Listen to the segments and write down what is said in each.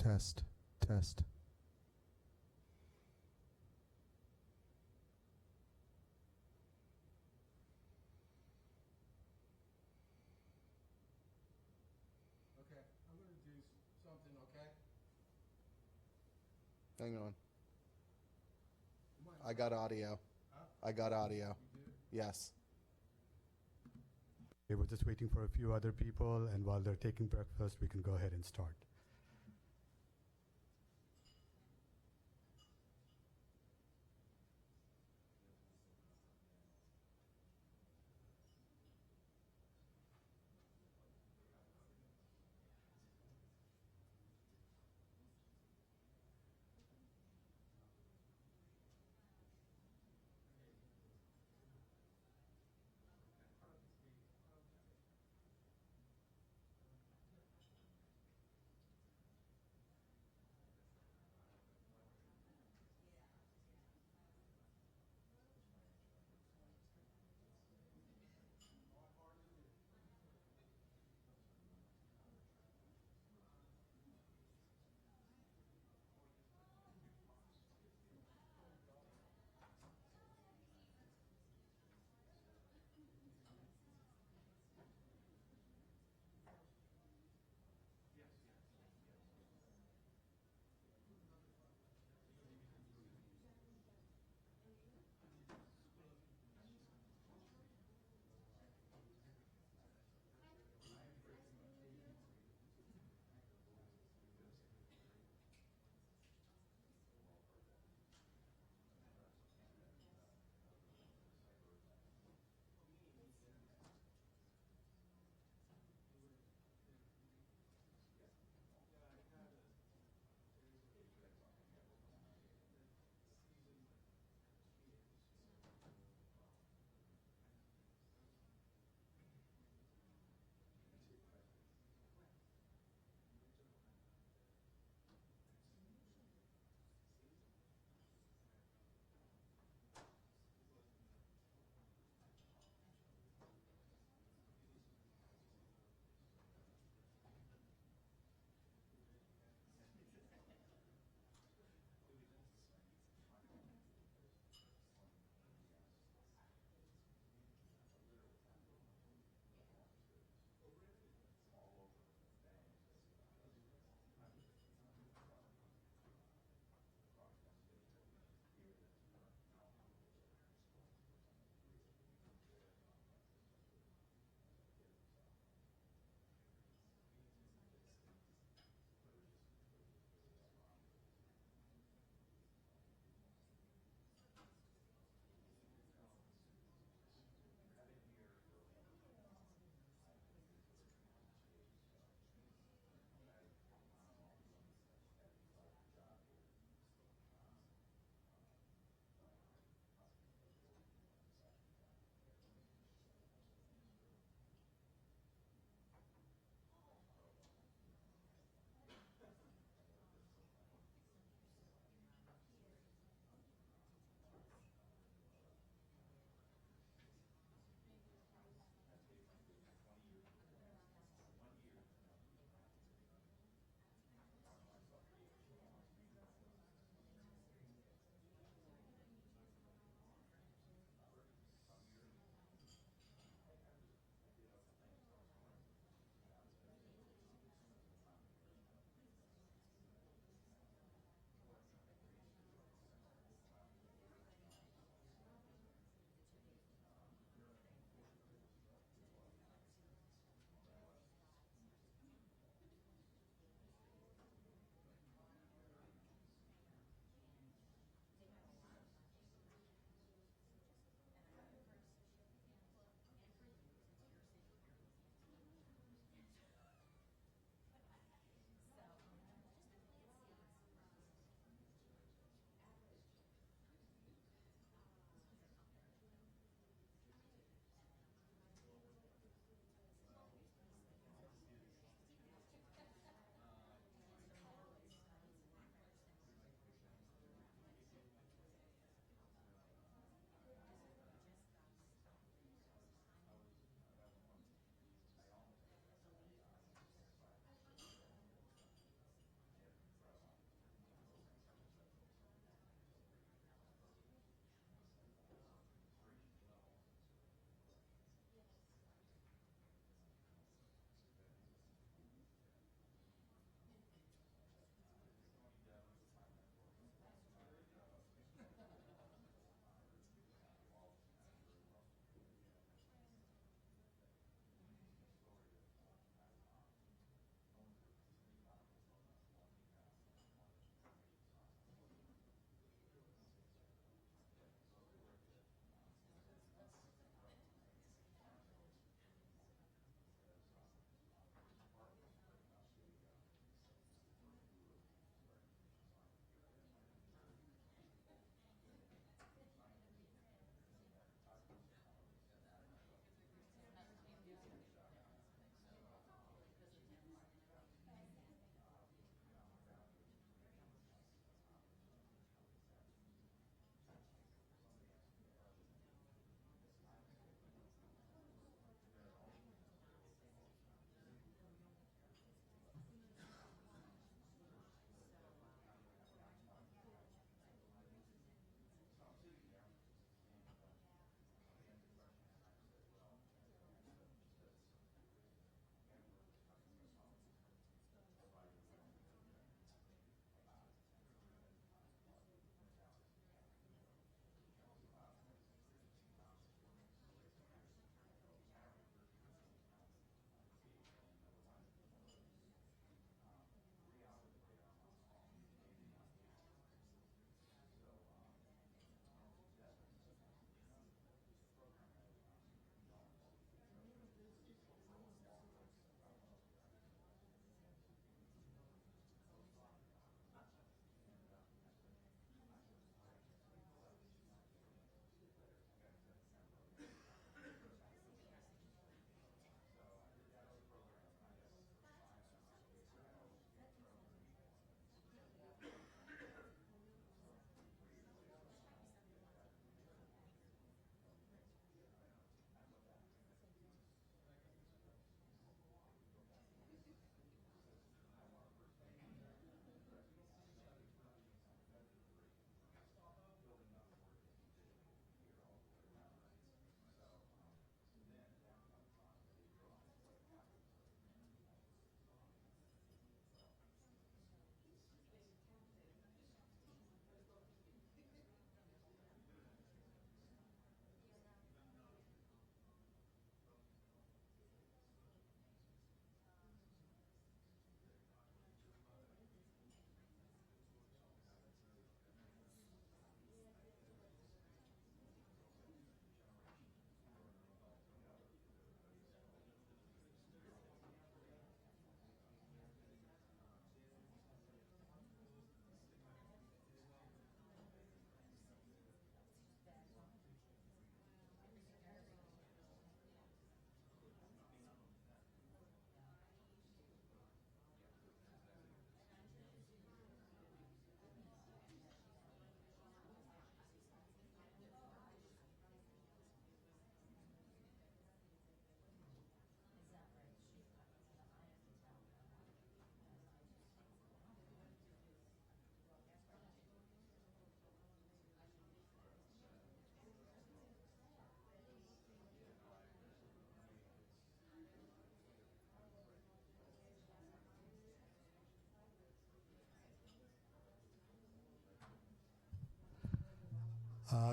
Test, test. Okay, I'm going to do something, okay? Hang on. You might I got audio. Huh? I got audio. You do? Yes. Okay, we're just waiting for a few other people, and while they're taking breakfast, we can go ahead and start.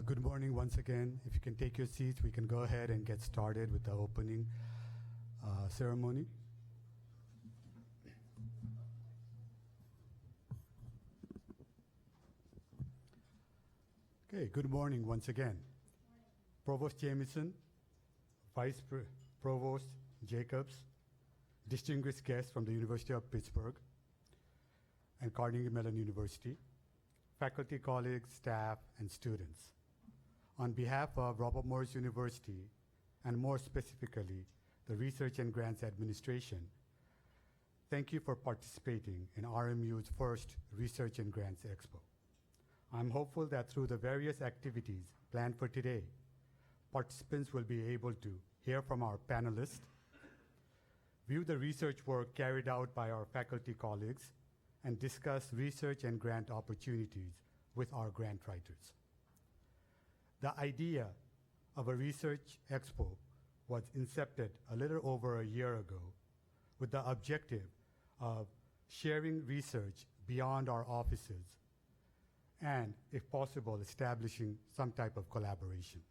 Good morning once again. If you can take your seats, we can go ahead and get started with the opening ceremony. Okay, good morning once again. Provost Jamieson, Provost Jacobs, distinguished guests from the University of Pittsburgh and Carnegie Mellon University, faculty, colleagues, staff, and students. On behalf of Robert Morris University, and more specifically, the Research and Grants Administration, thank you for participating in RMU's first Research and Grants Expo. I'm hopeful that through the various activities planned for today, participants will be able to hear from our panelists, view the research work carried out by our faculty colleagues, and discuss research and grant opportunities with our grant writers. The idea of a research expo was incepted a little over a year ago with the objective of sharing research beyond our offices and, if possible, establishing some type of collaboration.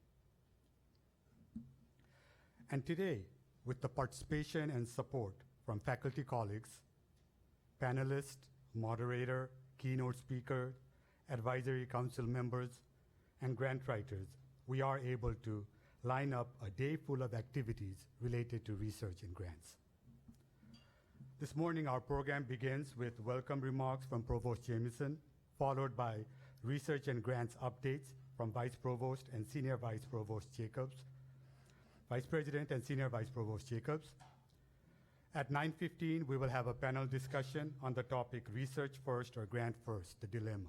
And today, with the participation and support from faculty colleagues, panelists, moderator, keynote speaker, advisory council members, and grant writers, we are able to line up a day full of activities related to research and grants. This morning, our program begins with welcome remarks from Provost Jamieson, followed by research and grants updates from Vice Provost and Senior Vice Provost Jacobs, Vice President and Senior Vice Provost Jacobs. At 9:15, we will have a panel discussion on the topic Research First or Grant First, the Dilemma.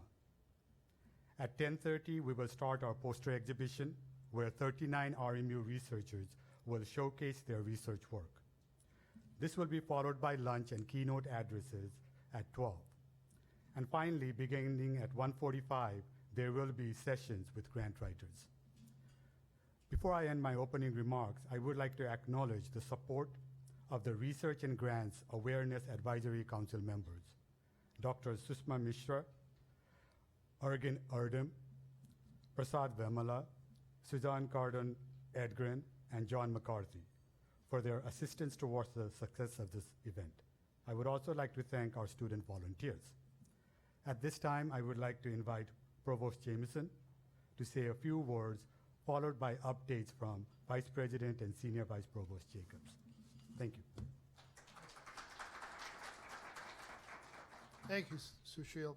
At 10:30, we will start our poster exhibition where 39 RMU researchers will showcase their research work. This will be followed by lunch and keynote addresses at 12. And finally, beginning at 1:45, there will be sessions with grant writers. Before I end my opening remarks, I would like to acknowledge the support of the Research and Grants Awareness Advisory Council members, Dr. Susma Mishra, Ergin Erdem, Prasad Vemala, Suzanne Cardon Edgren, and John McCarthy for their assistance towards the success of this event. I would also like to thank our student volunteers. At this time, I would like to invite Provost Jamieson to say a few words, followed by updates from Vice President and Senior Vice Provost Jacobs. Thank you. Thank you, Sushil.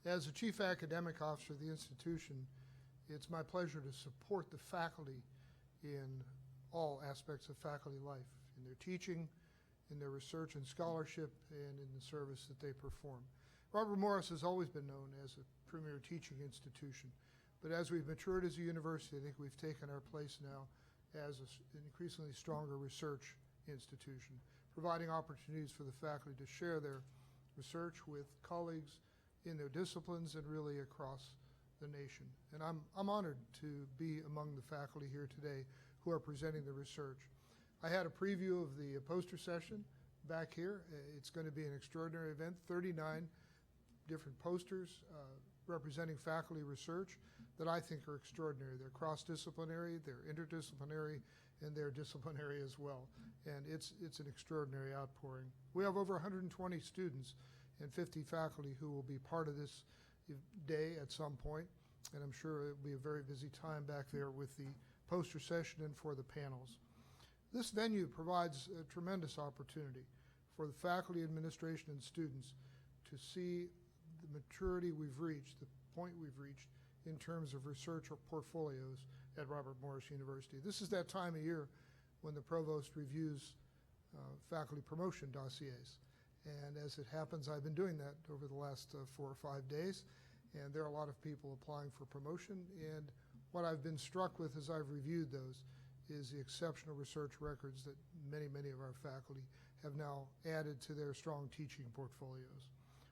As the Chief Academic Officer of the institution, it's my pleasure to support the faculty in all aspects of faculty life, in their teaching, in their research and scholarship, and in the service that they perform. Robert Morris has always been known as a premier teaching institution, but as we've matured as a university, I think we've taken our place now as an increasingly stronger research institution, providing opportunities for the faculty to share their research with colleagues in their disciplines and really across the nation. And I'm honored to be among the faculty here today who are presenting the research. I had a preview of the poster session back here. It's going to be an extraordinary event, 39 different posters representing faculty research that I think are extraordinary. They're cross-disciplinary, they're interdisciplinary, and they're disciplinary as well. And it's an extraordinary outpouring. We have over 120 students and 50 faculty who will be part of this day at some point, and I'm sure it will be a very busy time back there with the poster session and for the panels. This venue provides a tremendous opportunity for the faculty, administration, and students to see the maturity we've reached, the point we've reached in terms of research or portfolios at Robert Morris University. This is that time of year when the provost reviews faculty promotion dossiers. And as it happens, I've been doing that over the last 4 or 5 days, and there are a lot of people applying for promotion. And what I've been struck with as I've reviewed those is the exceptional research records that many, many of our faculty have now added to their strong teaching portfolios.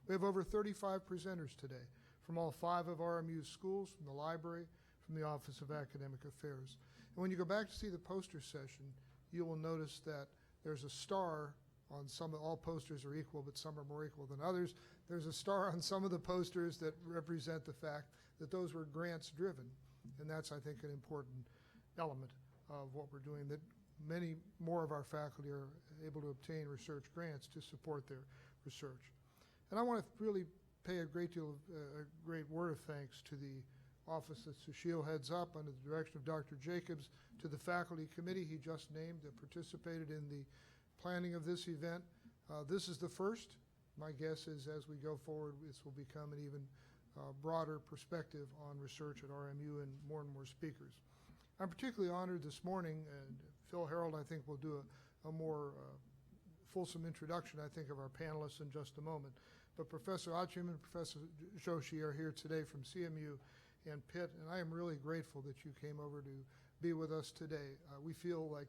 We have over 35 presenters today from all 5 of RMU's schools, from the library, from the Office of Academic Affairs. And when you go back to see the poster session, you will notice that there's a star on some. All posters are equal, but some are more equal than others. There's a star on some of the posters that represent the fact that those were grants driven. And that's, I think, an important element of what we're doing, that many more of our faculty are able to obtain research grants to support their research. And I want to really pay a great deal of, a great word of thanks to the office that Sushil heads up under the direction of Dr. Jacobs, to the faculty committee he just named that participated in the planning of this event. This is the first. My guess is as we go forward, this will become an even broader perspective on research at RMU and more speakers. I'm particularly honored this morning, and Phil Harold, I think, will do a more fulsome introduction, I think, of our panelists in just a moment. But Professor Achim and Professor Joshi are here today from CMU and Pitt, and I am really grateful that you came over to be with us today. We feel like,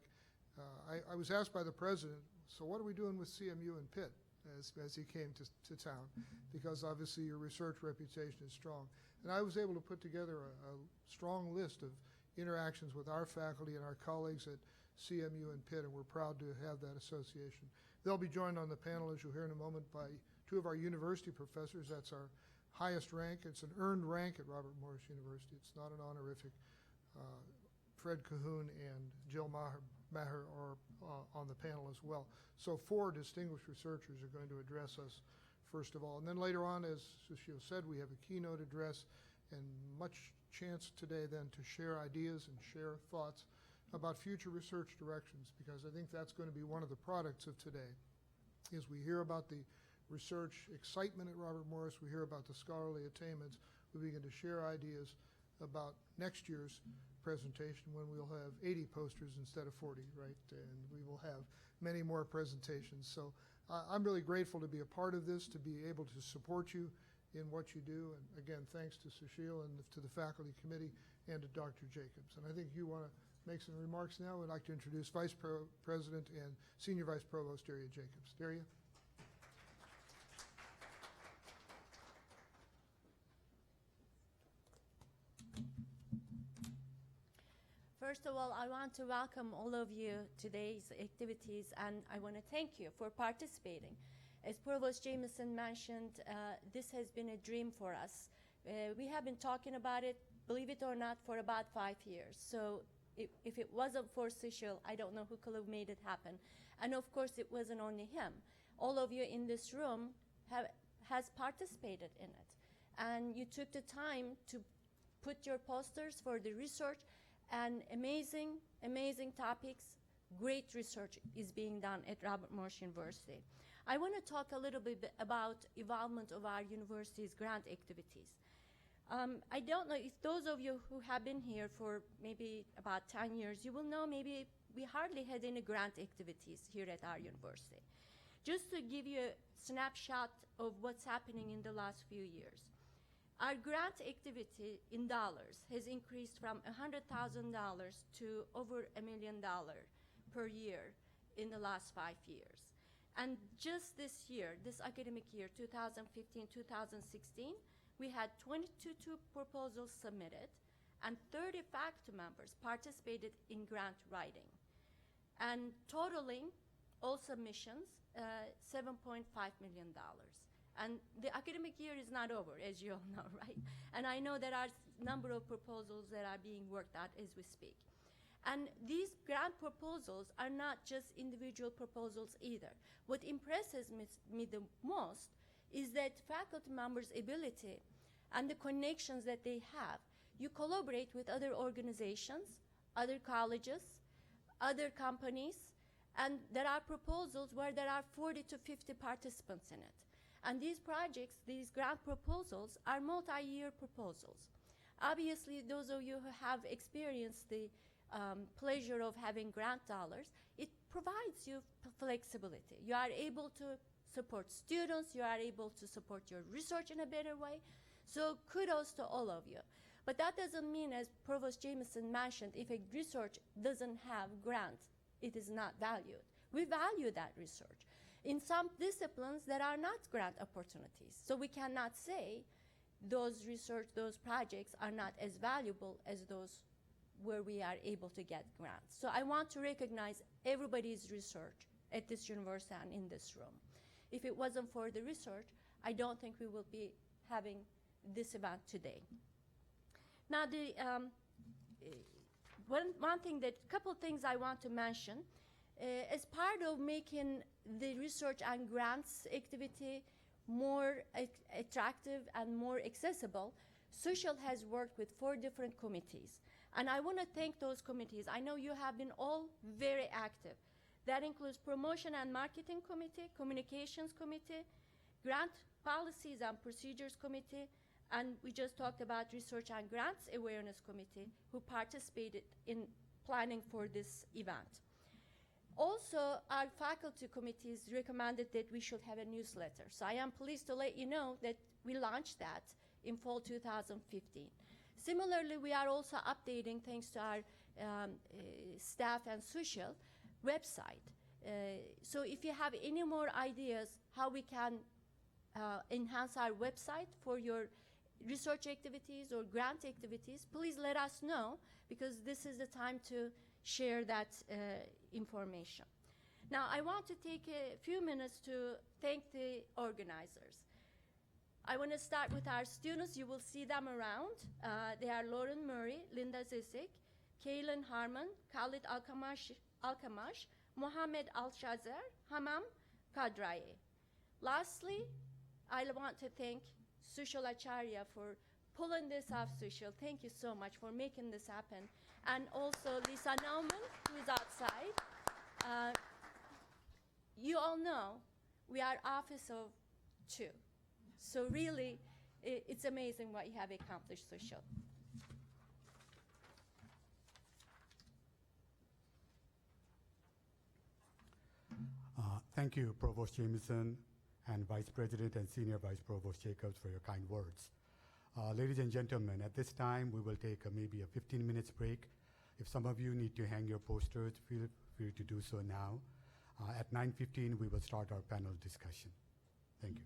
I was asked by the president, so what are we doing with CMU and Pitt as he came to town? Because obviously your research reputation is strong. And I was able to put together a strong list of interactions with our faculty and our colleagues at CMU and Pitt, and we're proud to have that association. They'll be joined on the panel, as you'll hear in a moment, by two of our university professors. That's our highest rank. It's an earned rank at Robert Morris University. It's not an honorific. Fred Cahoon and Jill Maher are on the panel as well. So 4 distinguished researchers are going to address us first of all. And then later on, as Sushil said, we have a keynote address and much chance today then to share ideas and share thoughts about future research directions, because I think that's going to be one of the products of today. As we hear about the research excitement at Robert Morris, we hear about the scholarly attainments, we begin to share ideas about next year's presentation, when we'll have 80 posters instead of 40, right? And we will have many more presentations. So I'm really grateful to be a part of this, to be able to support you in what you do. And again, thanks to Sushil and to the faculty committee and to Dr. Jacobs. And I think you want to make some remarks now. I'd like to introduce Vice President and Senior Vice Provost Daria Jacobs. Daria? First of all, I want to welcome all of you to today's activities, and I want to thank you for participating. As Provost Jameson mentioned, this has been a dream for us. We have been talking about it, believe it or not, for about 5 years. So if it wasn't for Sushil, I don't know who could have made it happen. And of course, it wasn't only him. All of you in this room has participated in it. And you took the time to put your posters for the research, and amazing, amazing topics. Great research is being done at Robert Morris University. I want to talk a little bit about involvement of our university's grant activities. I don't know if those of you who have been here for maybe about 10 years, you will know maybe we hardly had any grant activities here at our university. Just to give you a snapshot of what's happening in the last few years. Our grant activity in dollars has increased from $100,000 to over $1 million per year in the last 5 years. And just this year, this academic year, 2015-2016, we had 22 proposals submitted, and 30 faculty members participated in grant writing. And totaling all submissions, $7.5 million. And the academic year is not over, as you all know, right? And I know there are a number of proposals that are being worked out as we speak. And these grant proposals are not just individual proposals either. What impresses me the most is that faculty members' ability and the connections that they have. You collaborate with other organizations, other colleges, other companies, and there are proposals where there are 40 to 50 participants in it. And these projects, these grant proposals, are multi-year proposals. Obviously, those of you who have experienced the pleasure of having grant dollars, it provides you flexibility. You are able to support students, you are able to support your research in a better way. So kudos to all of you. But that doesn't mean, as Provost Jameson mentioned, if a research doesn't have grants, it is not valued. We value that research. In some disciplines, there are not grant opportunities. So we cannot say those research, those projects are not as valuable as those where we are able to get grants. So I want to recognize everybody's research at this university and in this room. If it wasn't for the research, I don't think we will be having this event today. Now, one thing that, couple things I want to mention. As part of making the research and grants activity more attractive and more accessible, Social has worked with 4 different committees. And I want to thank those committees. I know you have been all very active. That includes Promotion and Marketing Committee, Communications Committee, Grant Policies and Procedures Committee, and we just talked about Research and Grants Awareness Committee, who participated in planning for this event. Also, our faculty committees recommended that we should have a newsletter. So I am pleased to let you know that we launched that in fall 2015. Similarly, we are also updating, thanks to our staff and Social website. So if you have any more ideas how we can enhance our website for your research activities or grant activities, please let us know, because this is the time to share that information. Now, I want to take a few minutes to thank the organizers. I want to start with our students. You will see them around. They are Lauren Murray, Linda Zisik, Kaylin Harmon, Khalid Alkamash, Mohammed Al-Shazer, Hamam Kadraye. Lastly, I want to thank Sushil Acharya for pulling this off, Sushil. Thank you so much for making this happen. And also Lisa Nauman, who is outside. You all know we are office of 2. So really, it's amazing what you have accomplished, Sushil. Thank you, Provost Jameson, and Vice President and Senior Vice Provost Jacobs, for your kind words. Ladies and gentlemen, at this time, we will take maybe a 15 minutes break. If some of you need to hang your posters, feel free to do so now. At 9:15, we will start our panel discussion. Thank you.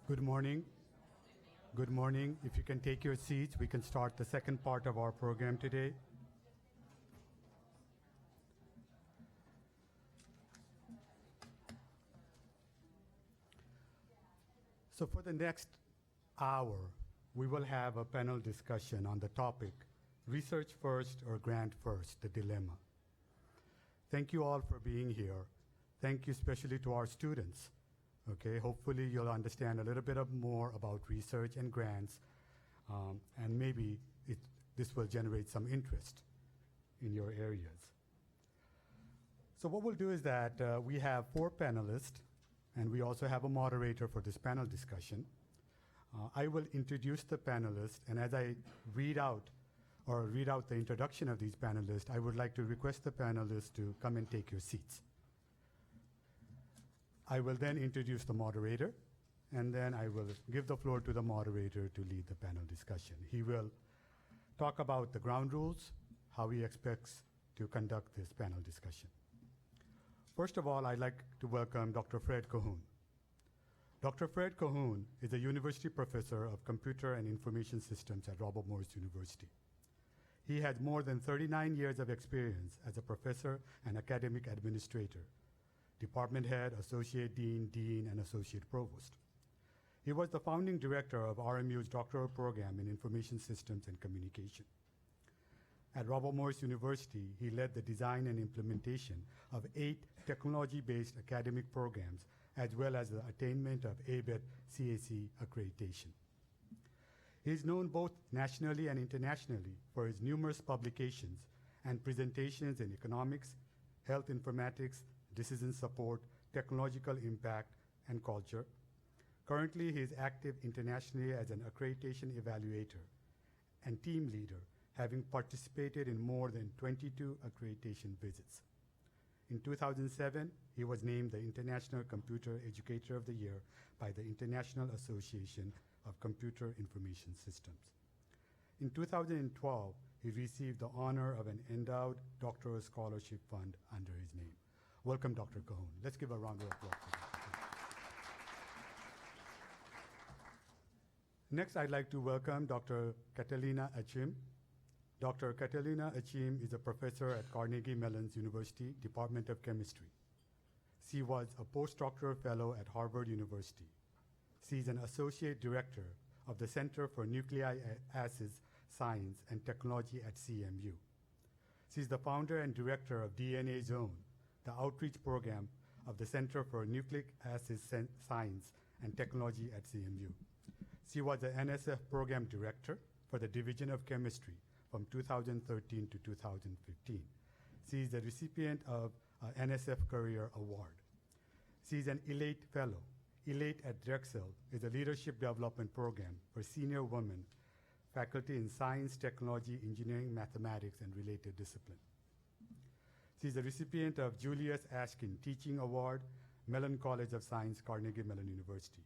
Good morning. Good morning. If you can take your seats, we can start the second part of our program today. So for the next hour, we will have a panel discussion on the topic, Research First or Grant First, the Dilemma. Thank you all for being here. Thank you especially to our students. Okay, hopefully you'll understand a little bit more about research and grants, and maybe this will generate some interest in your areas. So what we'll do is that we have 4 panelists, and we also have a moderator for this panel discussion. I will introduce the panelists, and as I read out the introduction of these panelists, I would like to request the panelists to come and take your seats. I will then introduce the moderator, and then I will give the floor to the moderator to lead the panel discussion. He will talk about the ground rules, how he expects to conduct this panel discussion. First of all, I'd like to welcome Dr. Fred Cahoon. Dr. Fred Cahoon is a university professor of computer and information systems at Robert Morris University. He has more than 39 years of experience as a professor and academic administrator, department head, associate dean, dean, and associate provost. He was the founding director of RMU's doctoral program in information systems and communication. At Robert Morris University, he led the design and implementation of 8 technology-based academic programs, as well as the attainment of ABET CAC accreditation. He is known both nationally and internationally for his numerous publications and presentations in economics, health informatics, decision support, technological impact, and culture. Currently, he is active internationally as an accreditation evaluator and team leader, having participated in more than 22 accreditation visits. In 2007, he was named the International Computer Educator of the Year by the International Association of Computer Information Systems. In 2012, he received the honor of an endowed doctoral scholarship fund under his name. Welcome, Dr. Cahoon. Let's give a round of applause for Dr. Cahoon. Next, I'd like to welcome Dr. Catalina Achim. Dr. Catalina Achim is a professor at Carnegie Mellon University, Department of Chemistry. She was a postdoctoral fellow at Harvard University. She is an associate director of the Center for Nucleic Acids Science and Technology at CMU. She is the founder and director of DNA Zone, the outreach program of the Center for Nucleic Acids Science and Technology at CMU. She was the NSF program director for the Division of Chemistry from 2013 to 2015. She is the recipient of an NSF Career Award. She is an ELATE Fellow. ELATE at Drexel is a leadership development program for senior women faculty in science, technology, engineering, mathematics, and related disciplines. She is a recipient of Julius Ashkin Teaching Award, Mellon College of Science, Carnegie Mellon University.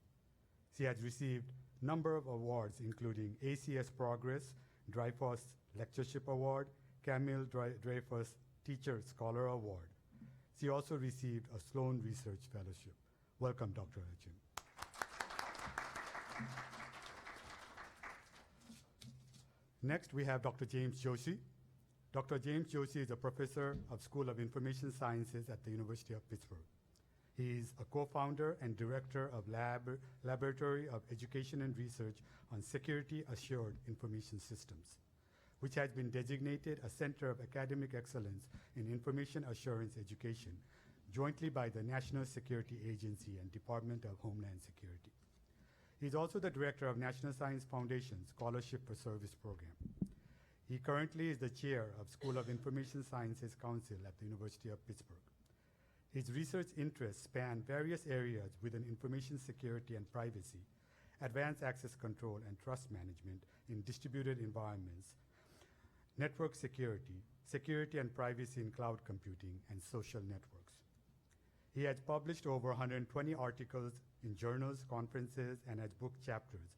She has received a number of awards, including ACS Progress, Dreyfus Lectureship Award, Camille Dreyfus Teacher Scholar Award. She also received a Sloan Research Fellowship. Welcome, Dr. Achim. Next, we have Dr. James Joshi. Dr. James Joshi is a professor of School of Information Sciences at the University of Pittsburgh. He is a co-founder and director of Laboratory of Education and Research on Security Assured Information Systems, which has been designated a Center of Academic Excellence in Information Assurance Education, jointly by the National Security Agency and Department of Homeland Security. He is also the director of National Science Foundation Scholarship for Service Program. He currently is the chair of School of Information Sciences Council at the University of Pittsburgh. His research interests span various areas within information security and privacy, advanced access control and trust management in distributed environments, network security, security and privacy in cloud computing, and social networks. He has published over 120 articles in journals, conferences, and as book chapters,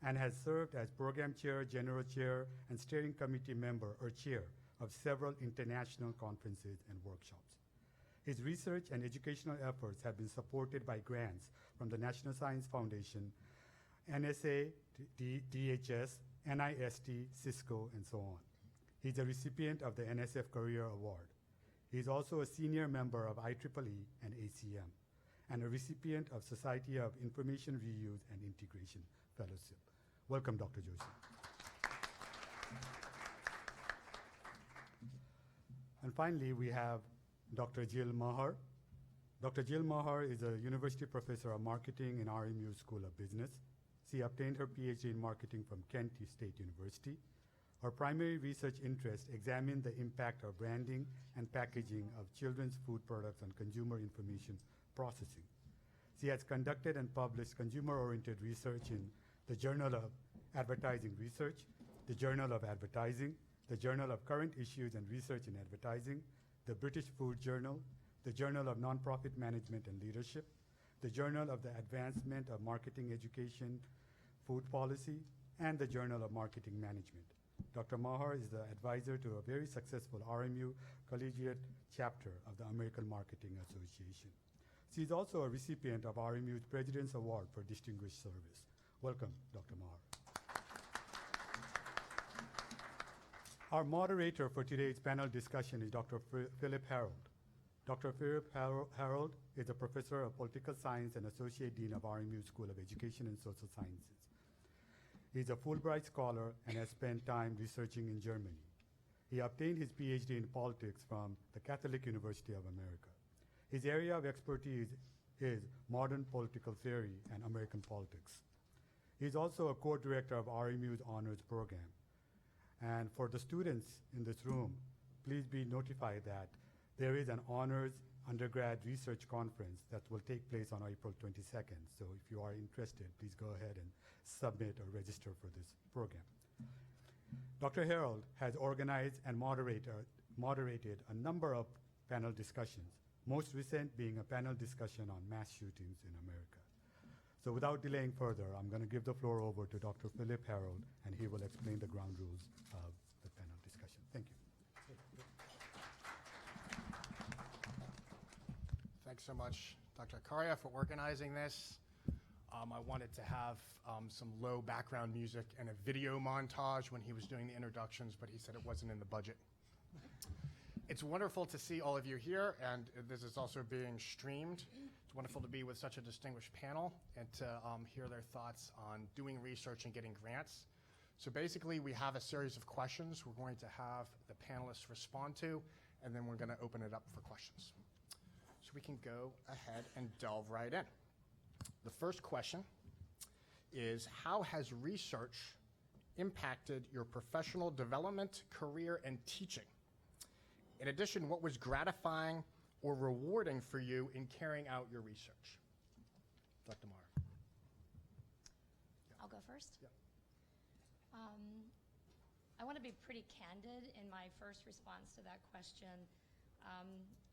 and has served as program chair, general chair, and steering committee member or chair of several international conferences and workshops. His research and educational efforts have been supported by grants from the National Science Foundation, NSA, DHS, NIST, Cisco, and so on. He's a recipient of the NSF Career Award. He's also a senior member of IEEE and ACM, and a recipient of Society of Information Reuse and Integration Fellowship. Welcome, Dr. Joshi. And finally, we have Dr. Jill Maher. Dr. Jill Maher is a university professor of marketing in RMU School of Business. She obtained her PhD in marketing from Kent State University. Her primary research interests examine the impact of branding and packaging of children's food products on consumer information processing. She has conducted and published consumer-oriented research in the Journal of Advertising Research, the Journal of Advertising, the Journal of Current Issues and Research in Advertising, the British Food Journal, the Journal of Nonprofit Management and Leadership, the Journal of the Advancement of Marketing Education, Food Policy, and the Journal of Marketing Management. Dr. Maher is the advisor to a very successful RMU collegiate chapter of the American Marketing Association. She is also a recipient of RMU's President's Award for Distinguished Service. Welcome, Dr. Maher. Our moderator for today's panel discussion is Dr. Philip Harold. Dr. Philip Harold is a professor of political science and associate dean of RMU School of Education and Social Sciences. He's a Fulbright scholar and has spent time researching in Germany. He obtained his PhD in politics from the Catholic University of America. His area of expertise is modern political theory and American politics. He's also a co-director of RMU's honors program. And for the students in this room, please be notified that there is an honors undergrad research conference that will take place on April 22nd. So if you are interested, please go ahead and submit or register for this program. Dr. Harold has organized and moderated a number of panel discussions, most recent being a panel discussion on mass shootings in America. So without delaying further, I'm going to give the floor over to Dr. Philip Harold, and he will explain the ground rules of the panel discussion. Thank you. Thanks so much, Dr. Akaria, for organizing this. I wanted to have some low background music and a video montage when he was doing the introductions, but he said it wasn't in the budget. It's wonderful to see all of you here, and this is also being streamed. It's wonderful to be with such a distinguished panel and to hear their thoughts on doing research and getting grants. So basically, we have a series of questions we're going to have the panelists respond to, and then we're going to open it up for questions. So we can go ahead and delve right in. The first question is, how has research impacted your professional development, career, and teaching? In addition, what was gratifying or rewarding for you in carrying out your research? Dr. Maher. I'll go first. Yeah. I want to be pretty candid in my first response to that question.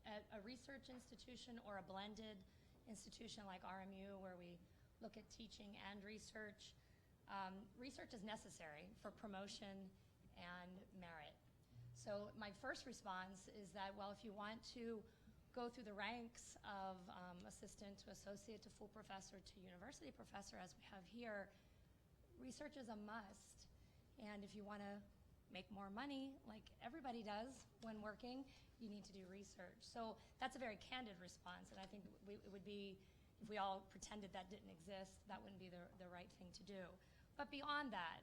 At a research institution or a blended institution like RMU, where we look at teaching and research, research is necessary for promotion and merit. So my first response is that, well, if you want to go through the ranks of assistant to associate to full professor to university professor, as we have here, research is a must. And if you want to make more money, like everybody does when working, you need to do research. So that's a very candid response, and I think it would be, if we all pretended that didn't exist, that wouldn't be the right thing to do. But beyond that,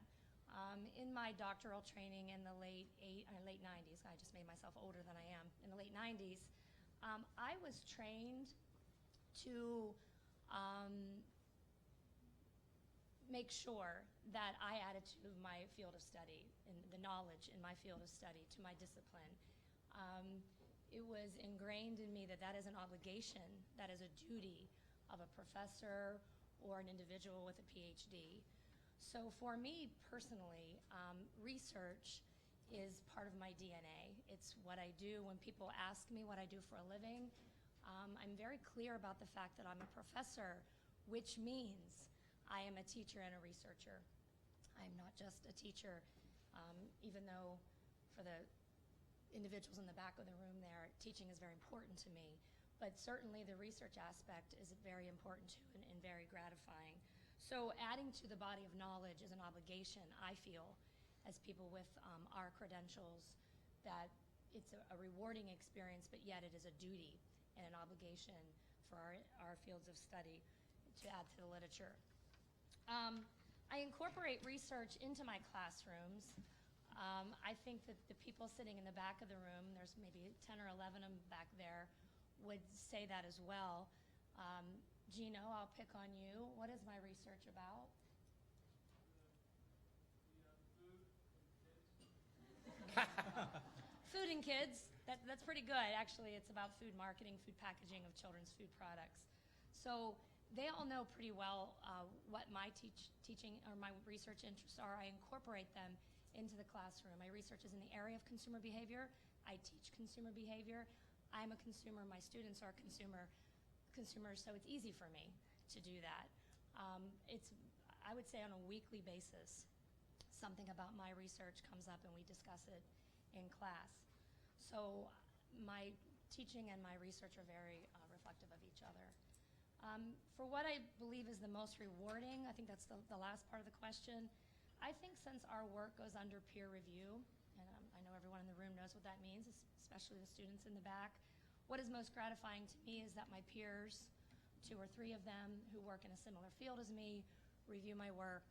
in my doctoral training in the late 90s, I just made myself older than I am, in the late 90s, I was trained to make sure that I added to my field of study and the knowledge in my field of study, to my discipline. It was ingrained in me that that is an obligation, that is a duty of a professor or an individual with a PhD. So for me personally, research is part of my DNA. It's what I do. When people ask me what I do for a living, I'm very clear about the fact that I'm a professor, which means I am a teacher and a researcher. I'm not just a teacher, even though for the individuals in the back of the room there, teaching is very important to me. But certainly the research aspect is very important too, and very gratifying. So adding to the body of knowledge is an obligation, I feel, as people with our credentials, that it's a rewarding experience, but yet it is a duty and an obligation for our fields of study to add to the literature. I incorporate research into my classrooms. I think that the people sitting in the back of the room, there's maybe 10 or 11 of them back there, would say that as well. Gino, I'll pick on you. What is my research about? Food and kids. That's pretty good. Actually, it's about food marketing, food packaging of children's food products. So they all know pretty well what my teaching or my research interests are. I incorporate them into the classroom. My research is in the area of consumer behavior. I teach consumer behavior. I'm a consumer. My students are consumers, so it's easy for me to do that. I would say on a weekly basis, something about my research comes up and we discuss it in class. So my teaching and my research are very reflective of each other. For what I believe is the most rewarding, I think that's the last part of the question, I think since our work goes under peer review, and I know everyone in the room knows what that means, especially the students in the back, what is most gratifying to me is that my peers, 2 or 3 of them who work in a similar field as me, review my work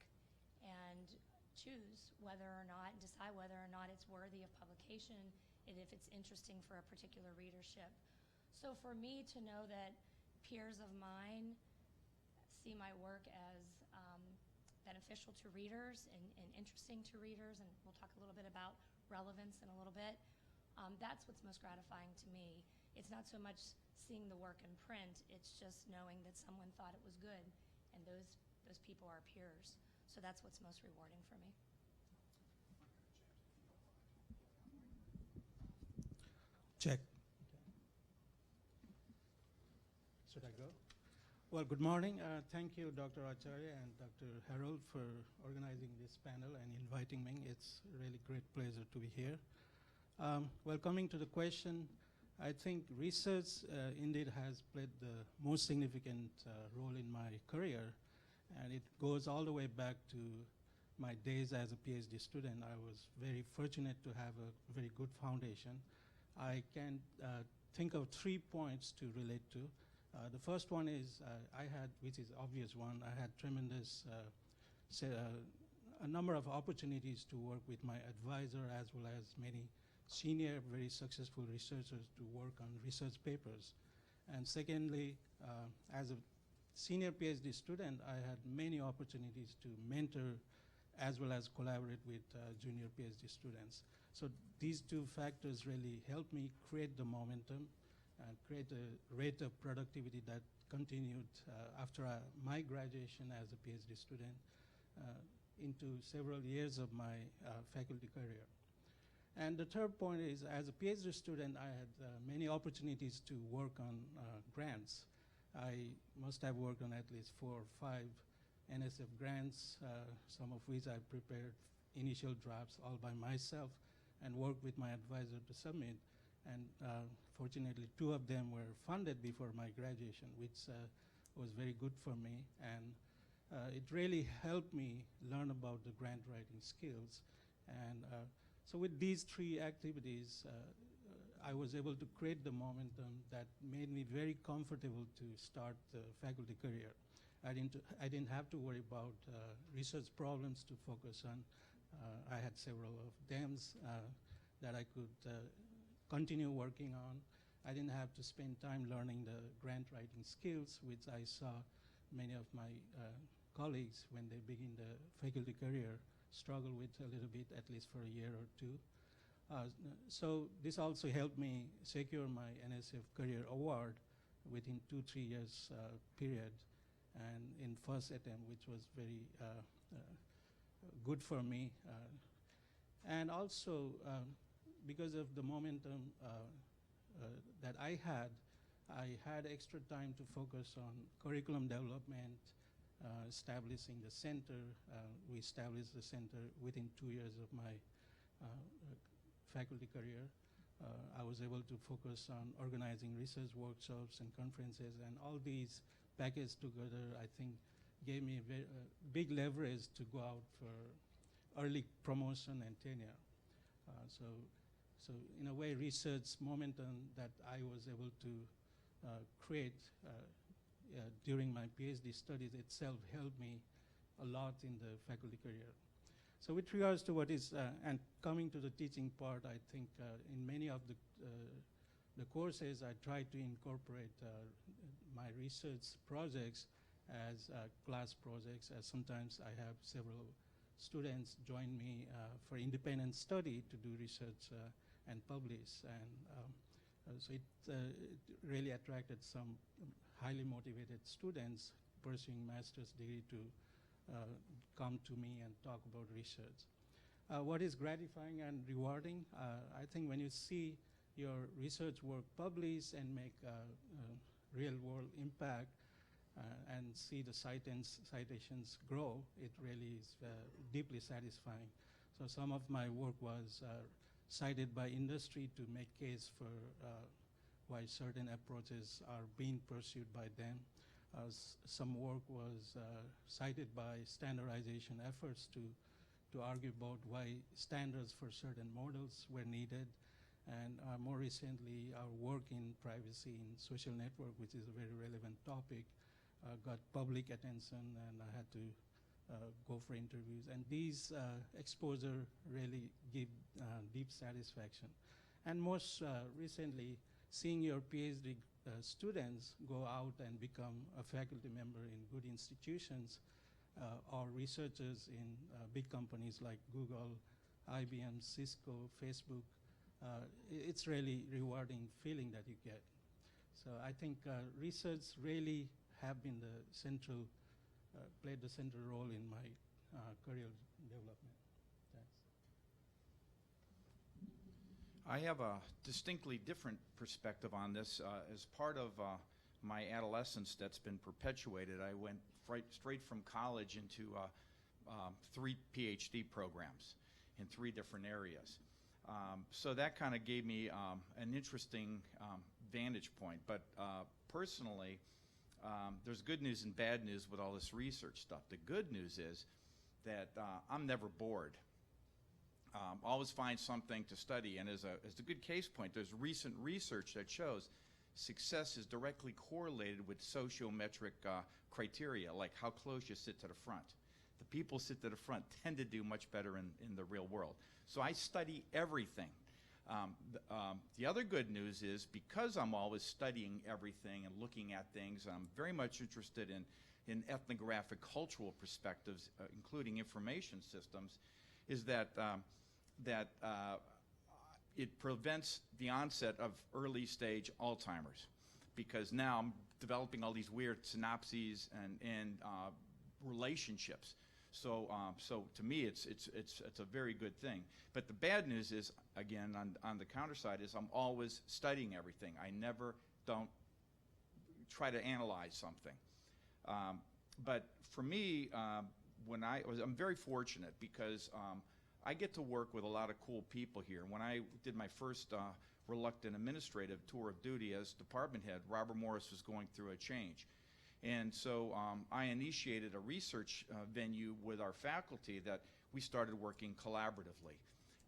and choose whether or not, and decide whether or not it's worthy of publication and if it's interesting for a particular readership. So for me to know that peers of mine see my work as beneficial to readers and interesting to readers, and we'll talk a little bit about relevance in a little bit, that's what's most gratifying to me. It's not so much seeing the work in print, it's just knowing that someone thought it was good, and those people are peers. So that's what's most rewarding for me. Check. Should I go? Well, good morning. Thank you, Dr. Acharya and Dr. Harold, for organizing this panel and inviting me. It's a really great pleasure to be here. Well, coming to the question, I think research indeed has played the most significant role in my career, and it goes all the way back to my days as a PhD student. I was very fortunate to have a very good foundation. I can think of 3 points to relate to. The first one is I had, which is obvious one, I had tremendous, a number of opportunities to work with my advisor as well as many senior, very successful researchers to work on research papers. And secondly, as a senior PhD student, I had many opportunities to mentor as well as collaborate with junior PhD students. So these 2 factors really helped me create the momentum and create a rate of productivity that continued after my graduation as a PhD student into several years of my faculty career. And the third point is, as a PhD student, I had many opportunities to work on grants. I must have worked on at least 4 or 5 NSF grants, some of which I prepared initial drafts all by myself and worked with my advisor to submit. And fortunately, 2 of them were funded before my graduation, which was very good for me. And it really helped me learn about the grant writing skills. And so with these 3 activities, I was able to create the momentum that made me very comfortable to start the faculty career. I didn't have to worry about research problems to focus on. I had several of them that I could continue working on. I didn't have to spend time learning the grant writing skills, which I saw many of my colleagues, when they begin the faculty career, struggle with a little bit, at least for a year or 2. So this also helped me secure my NSF Career Award within 2-3 years period, and in first attempt, which was very good for me. And also, because of the momentum that I had extra time to focus on curriculum development, establishing the center. We established the center within 2 years of my faculty career. I was able to focus on organizing research workshops and conferences, and all these packaged together, I think, gave me big leverage to go out for early promotion and tenure. So in a way, research momentum that I was able to create during my PhD studies itself helped me a lot in the faculty career. So with regards to what is, and coming to the teaching part, I think in many of the courses, I try to incorporate my research projects as class projects, as sometimes I have several students join me for independent study to do research and publish. And so it really attracted some highly motivated students pursuing master's degree to come to me and talk about research. What is gratifying and rewarding, I think when you see your research work published and make real world impact and see the citations grow, it really is deeply satisfying. So some of my work was cited by industry to make case for why certain approaches are being pursued by them. Some work was cited by standardization efforts to argue about why standards for certain models were needed. And more recently, our work in privacy in social network, which is a very relevant topic, got public attention, and I had to go for interviews. And these exposure really give deep satisfaction. And most recently, seeing your PhD students go out and become a faculty member in good institutions or researchers in big companies like Google, IBM, Cisco, Facebook, it's really rewarding feeling that you get. So I think research really have been the central, played the central role in my career development. Thanks. I have a distinctly different perspective on this. As part of my adolescence that's been perpetuated, I went straight from college into 3 PhD programs in 3 different areas. So that kind of gave me an interesting vantage point. But personally, there's good news and bad news with all this research stuff. The good news is that I'm never bored. Always find something to study. And as a good case point, there's recent research that shows success is directly correlated with sociometric criteria, like how close you sit to the front. The people who sit to the front tend to do much better in the real world. So I study everything. The other good news is because I'm always studying everything and looking at things, I'm very much interested in ethnographic cultural perspectives, including information systems, is that it prevents the onset of early stage Alzheimer's, because now I'm developing all these weird synapses and relationships. So to me, it's a very good thing. But the bad news is, again, on the counter side, is I'm always studying everything. I never don't try to analyze something. But for me, I'm very fortunate because I get to work with a lot of cool people here. When I did my first reluctant administrative tour of duty as department head, Robert Morris was going through a change. And so I initiated a research venue with our faculty that we started working collaboratively.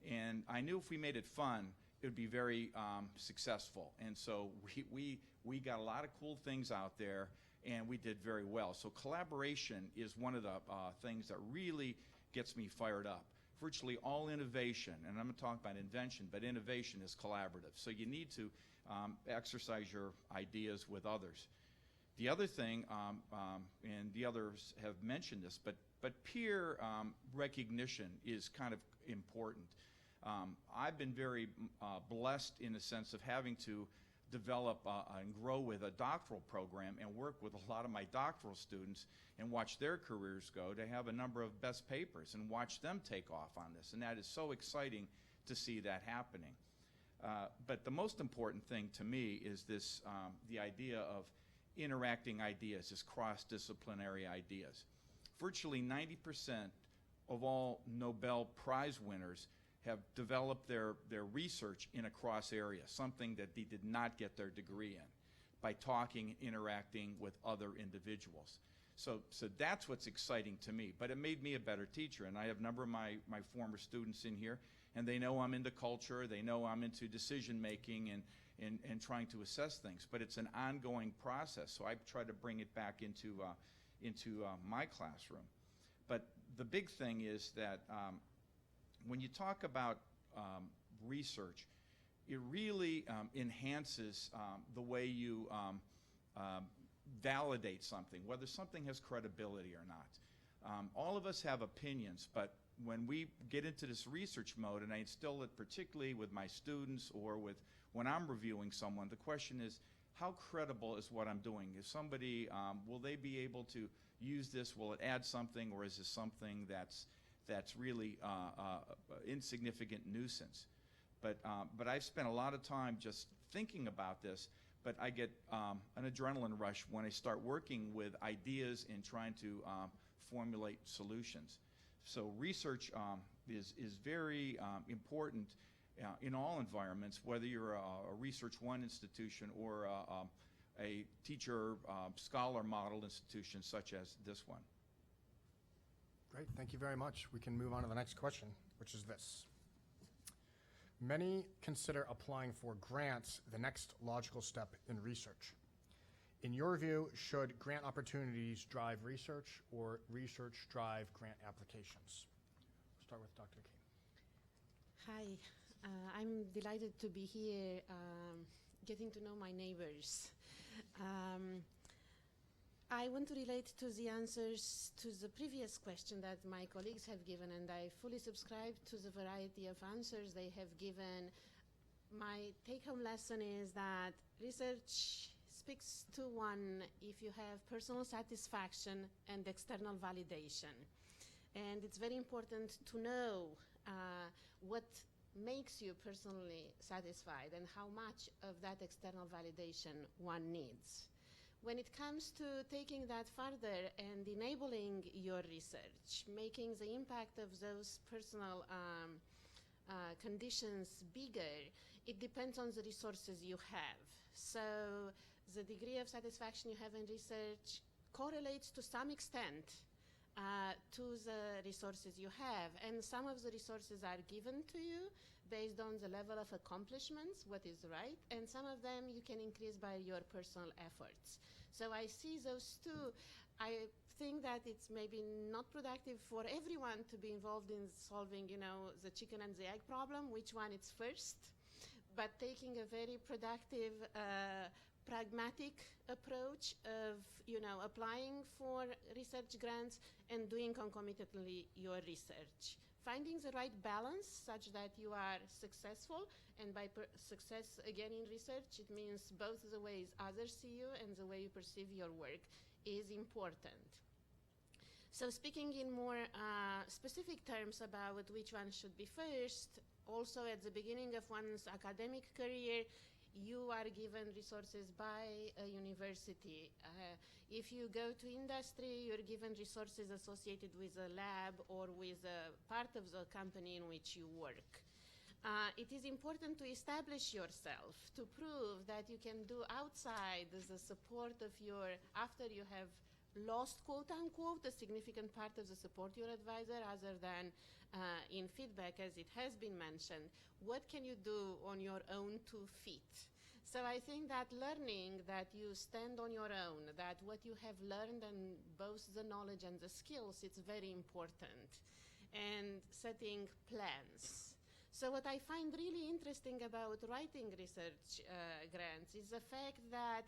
And I knew if we made it fun, it would be very successful. And so we got a lot of cool things out there, and we did very well. So collaboration is one of the things that really gets me fired up. Virtually all innovation, and I'm going to talk about invention, but innovation is collaborative. So you need to exercise your ideas with others. The other thing, and the others have mentioned this, but peer recognition is kind of important. I've been very blessed in the sense of having to develop and grow with a doctoral program and work with a lot of my doctoral students and watch their careers go, to have a number of best papers and watch them take off on this. And that is so exciting to see that happening. But the most important thing to me is this, the idea of interacting ideas, this cross-disciplinary ideas. Virtually 90% of all Nobel Prize winners have developed their research in a cross area, something that they did not get their degree in, by talking, interacting with other individuals. So that's what's exciting to me. But it made me a better teacher, and I have a number of my former students in here, and they know I'm into culture, they know I'm into decision-making and trying to assess things. But it's an ongoing process, so I try to bring it back into my classroom. But the big thing is that when you talk about research, it really enhances the way you validate something, whether something has credibility or not. All of us have opinions, but when we get into this research mode, and I instill it particularly with my students or when I'm reviewing someone, the question is, how credible is what I'm doing? Is somebody, will they be able to use this? Will it add something, or is this something that's really insignificant nuisance? But I've spent a lot of time just thinking about this, but I get an adrenaline rush when I start working with ideas and trying to formulate solutions. So research is very important in all environments, whether you're a Research One institution or a teacher scholar model institution such as this one. Great, thank you very much. We can move on to the next question, which is this. Many consider applying for grants the next logical step in research. In your view, should grant opportunities drive research or research drive grant applications? We'll start with Dr. Key. Hi, I'm delighted to be here getting to know my neighbors. I want to relate to the answers to the previous question that my colleagues have given, and I fully subscribe to the variety of answers they have given. My take-home lesson is that research speaks to one if you have personal satisfaction and external validation. And it's very important to know what makes you personally satisfied and how much of that external validation one needs. When it comes to taking that further and enabling your research, making the impact of those personal conditions bigger, it depends on the resources you have. So the degree of satisfaction you have in research correlates to some extent to the resources you have. And some of the resources are given to you based on the level of accomplishments, what is right, and some of them you can increase by your personal efforts. So I see those two. I think that it's maybe not productive for everyone to be involved in solving, the chicken and the egg problem, which one is first, but taking a very productive, pragmatic approach of, applying for research grants and doing concomitantly your research. Finding the right balance such that you are successful, and by success, again, in research, it means both the ways others see you and the way you perceive your work is important. So speaking in more specific terms about which one should be first, also at the beginning of one's academic career, you are given resources by a university. If you go to industry, you're given resources associated with a lab or with a part of the company in which you work. It is important to establish yourself, to prove that you can do outside the support of after you have lost, quote unquote, a significant part of the support your advisor, other than in feedback, as it has been mentioned, what can you do on your own 2 feet? So I think that learning that you stand on your own, that what you have learned and both the knowledge and the skills, it's very important. And setting plans. So what I find really interesting about writing research grants is the fact that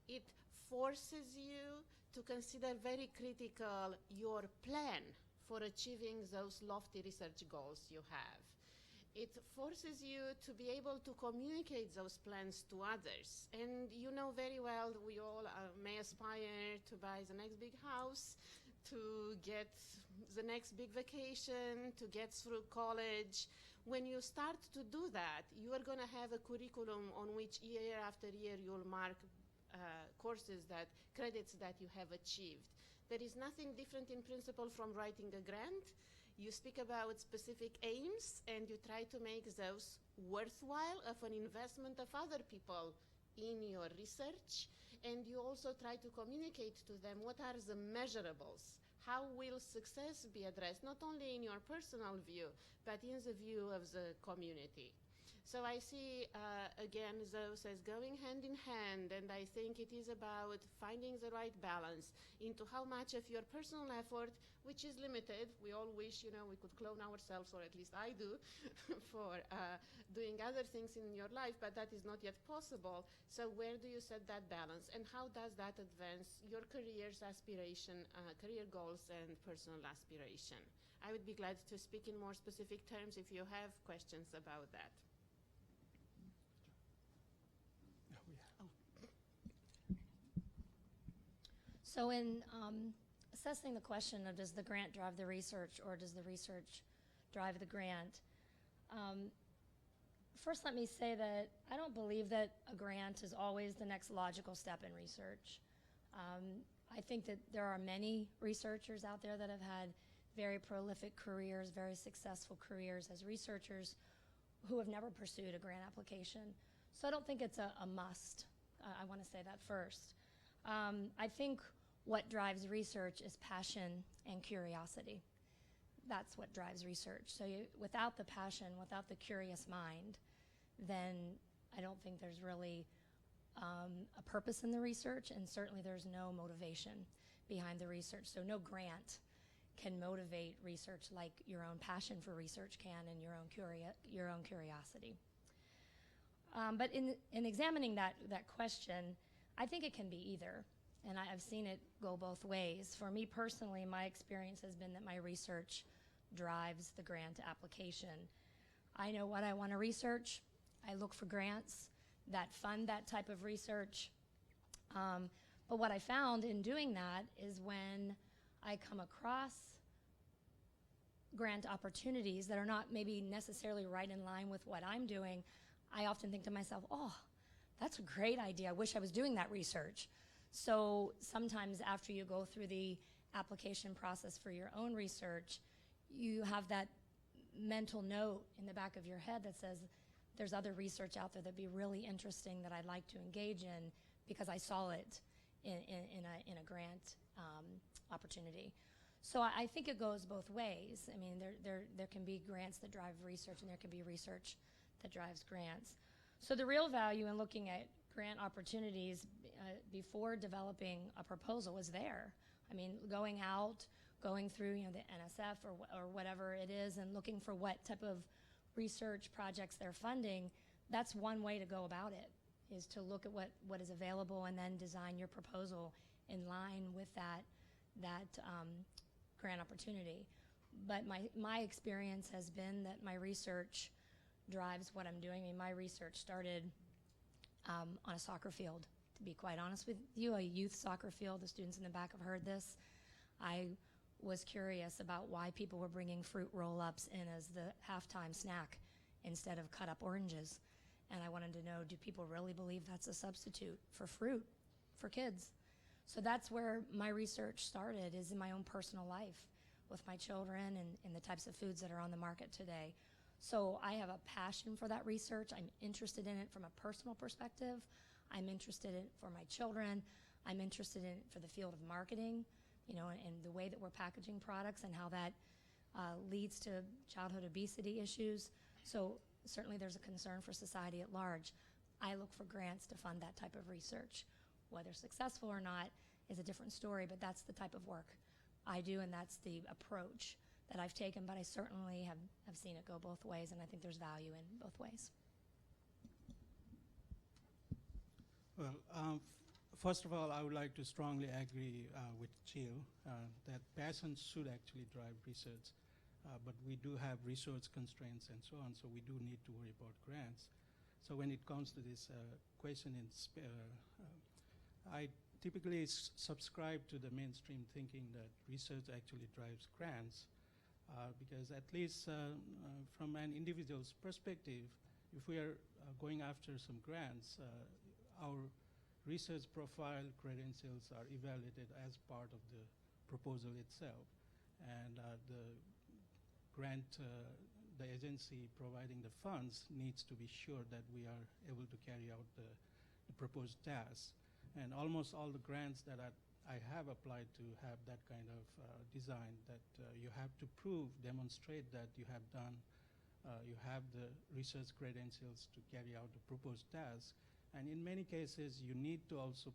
it forces you to consider very critical your plan for achieving those lofty research goals you have. It forces you to be able to communicate those plans to others. And you know very well, we all may aspire to buy the next big house, to get the next big vacation, to get through college. When you start to do that, you are going to have a curriculum on which year after year you'll mark credits that you have achieved. There is nothing different in principle from writing a grant. You speak about specific aims and you try to make those worthwhile of an investment of other people in your research, and you also try to communicate to them what are the measurables. How will success be addressed, not only in your personal view, but in the view of the community? So I see, again, those as going hand in hand, and I think it is about finding the right balance into how much of your personal effort, which is limited, we all wish, we could clone ourselves, or at least I do, for doing other things in your life, but that is not yet possible. So where do you set that balance, and how does that advance your career's aspiration, career goals, and personal aspiration? I would be glad to speak in more specific terms if you have questions about that. So in assessing the question of does the grant drive the research or does the research drive the grant, first let me say that I don't believe that a grant is always the next logical step in research. I think that there are many researchers out there that have had very prolific careers, very successful careers as researchers who have never pursued a grant application. So I don't think it's a must. I want to say that first. I think what drives research is passion and curiosity. That's what drives research. So without the passion, without the curious mind, then I don't think there's really a purpose in the research, and certainly there's no motivation behind the research. So no grant can motivate research like your own passion for research can, and your own curiosity. But in examining that question, I think it can be either, and I've seen it go both ways. For me personally, my experience has been that my research drives the grant application. I know what I want to research. I look for grants that fund that type of research. But what I found in doing that is when I come across grant opportunities that are not maybe necessarily right in line with what I'm doing, I often think to myself, oh, that's a great idea. I wish I was doing that research. So sometimes after you go through the application process for your own research, you have that mental note in the back of your head that says, there's other research out there that'd be really interesting that I'd like to engage in because I saw it in a grant opportunity. So I think it goes both ways. I mean, there can be grants that drive research, and there can be research that drives grants. So the real value in looking at grant opportunities before developing a proposal is there. I mean, going out, going through the NSF or whatever it is, and looking for what type of research projects they're funding, that's one way to go about it, is to look at what is available and then design your proposal in line with that grant opportunity. But my experience has been that my research drives what I'm doing. I mean, my research started on a soccer field, to be quite honest with you, a youth soccer field. The students in the back have heard this. I was curious about why people were bringing fruit roll-ups in as the halftime snack instead of cut up oranges. And I wanted to know, do people really believe that's a substitute for fruit for kids? So that's where my research started, is in my own personal life with my children and the types of foods that are on the market today. So I have a passion for that research. I'm interested in it from a personal perspective. I'm interested in it for my children. I'm interested in it for the field of marketing, and the way that we're packaging products and how that leads to childhood obesity issues. So certainly there's a concern for society at large. I look for grants to fund that type of research. Whether successful or not is a different story, but that's the type of work I do, and that's the approach that I've taken, but I certainly have seen it go both ways, and I think there's value in both ways. Well, first of all, I would like to strongly agree with Jill that passion should actually drive research, but we do have resource constraints and so on, so we do need to worry about grants. So when it comes to this question, I typically subscribe to the mainstream thinking that research actually drives grants, because at least from an individual's perspective, if we are going after some grants, our research profile credentials are evaluated as part of the proposal itself. And the grant, the agency providing the funds needs to be sure that we are able to carry out the the proposed task. And almost all the grants that I have applied to have that kind of design, that you have to prove, demonstrate that you have done, you have the research credentials to carry out the proposed task. And in many cases, you need to also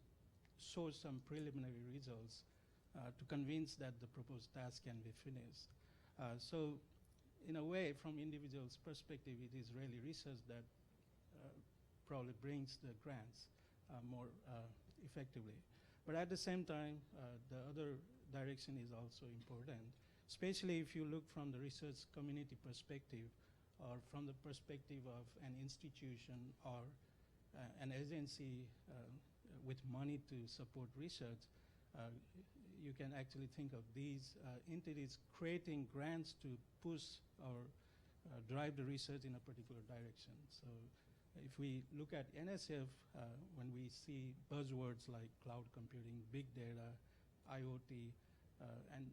show some preliminary results to convince that the proposed task can be finished. So in a way, from individual's perspective, it is really research that probably brings the grants more effectively. But at the same time, the other direction is also important, especially if you look from the research community perspective or from the perspective of an institution or an agency with money to support research. You can actually think of these entities creating grants to push or drive the research in a particular direction. So if we look at NSF, when we see buzzwords like cloud computing, big data, IoT, and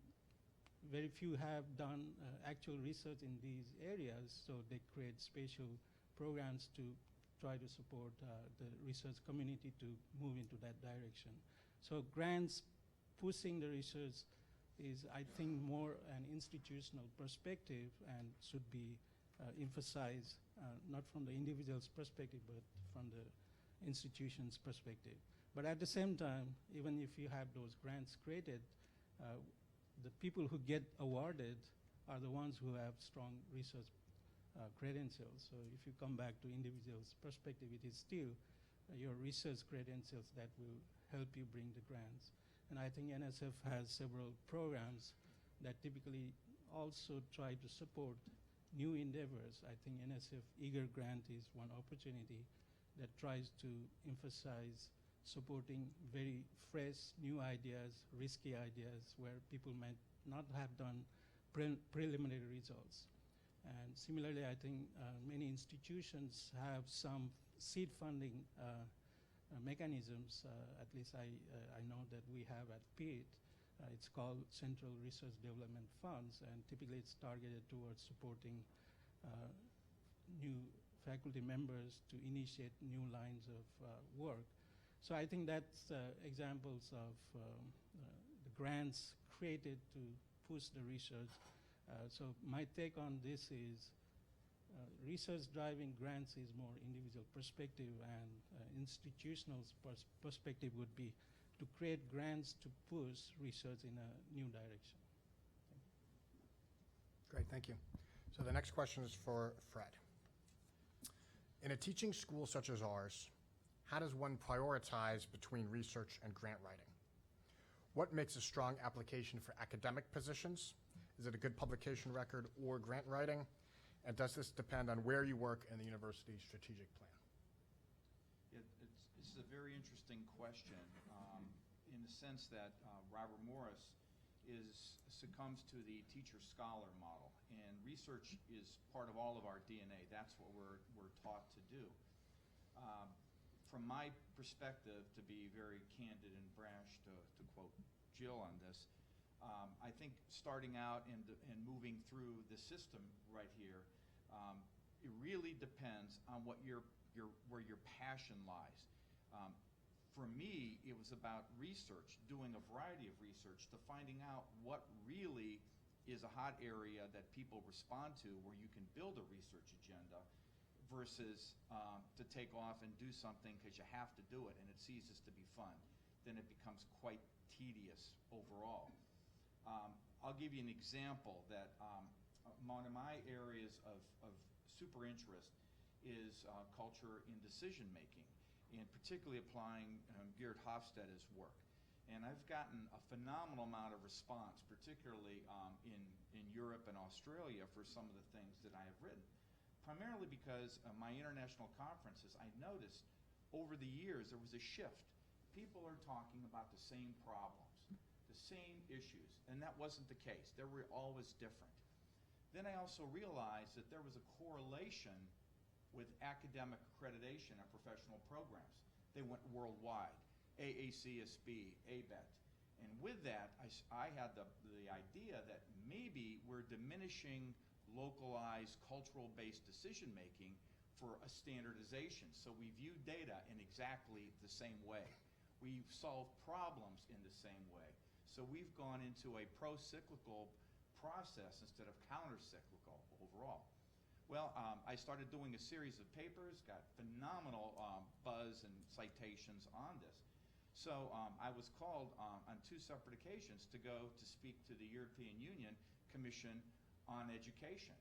very few have done actual research in these areas, so they create special programs to try to support the research community to move into that direction. So grants pushing the research is, I think, more an institutional perspective and should be emphasized, not from the individual's perspective, but from the institution's perspective. But at the same time, even if you have those grants created, the people who get awarded are the ones who have strong research credentials. So if you come back to individual's perspective, it is still your research credentials that will help you bring the grants. And I think NSF has several programs that typically also try to support new endeavors. I think NSF Eager Grant is one opportunity that tries to emphasize supporting very fresh, new ideas, risky ideas, where people might not have done preliminary results. And similarly, I think many institutions have some seed funding mechanisms, at least I know that we have at PIT. It's called Central Research Development Funds, and typically it's targeted towards supporting new faculty members to initiate new lines of work. So I think that's examples of the grants created to push the research. So my take on this is research driving grants is more individual perspective, and institutional perspective would be to create grants to push research in a new direction. Great, thank you. So the next question is for Fred. In a teaching school such as ours, how does one prioritize between research and grant writing? What makes a strong application for academic positions? Is it a good publication record or grant writing? And does this depend on where you work in the university's strategic plan? This is a very interesting question in the sense that Robert Morris succumbs to the teacher-scholar model, and research is part of all of our DNA. That's what we're taught to do. From my perspective, to be very candid and brash, to quote Jill on this, I think starting out and moving through the system right here, it really depends on what where your passion lies. For me, it was about research, doing a variety of research to finding out what really is a hot area that people respond to, where you can build a research agenda, versus to take off and do something because you have to do it and it ceases to be fun. Then it becomes quite tedious overall. I'll give you an example that one of my areas of super interest is culture in decision making, and particularly applying Geert Hofstede's work. And I've gotten a phenomenal amount of response, particularly in Europe and Australia, for some of the things that I have written. Primarily because my international conferences, I noticed over the years there was a shift. People are talking about the same problems, the same issues, and that wasn't the case. They were always different. Then I also realized that there was a correlation with academic accreditation of professional programs. They went worldwide, AACSB, ABET. And with that, I had the idea that maybe we're diminishing localized cultural-based decision-making for a standardization. So we view data in exactly the same way. We solve problems in the same way. So we've gone into a pro-cyclical process instead of counter-cyclical overall. Well, I started doing a series of papers, got phenomenal buzz and citations on this. So I was called on 2 separate occasions to go to speak to the European Union Commission on Education.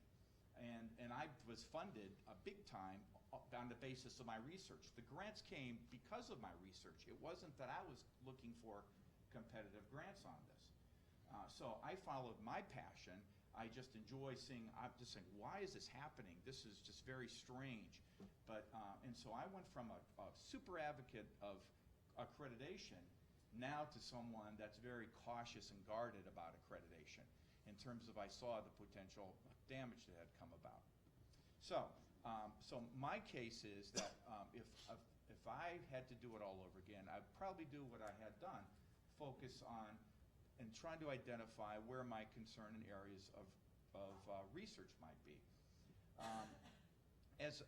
And I was funded big time on the basis of my research. The grants came because of my research. It wasn't that I was looking for competitive grants on this. So I followed my passion. I just enjoy seeing, I'm just saying, why is this happening? This is just very strange. But, and so I went from a super advocate of accreditation now to someone that's very cautious and guarded about accreditation in terms of I saw the potential damage that had come about. So, so my case is that if I had to do it all over again, I'd probably do what I had done, focus on and trying to identify where my concern and areas of research might be. As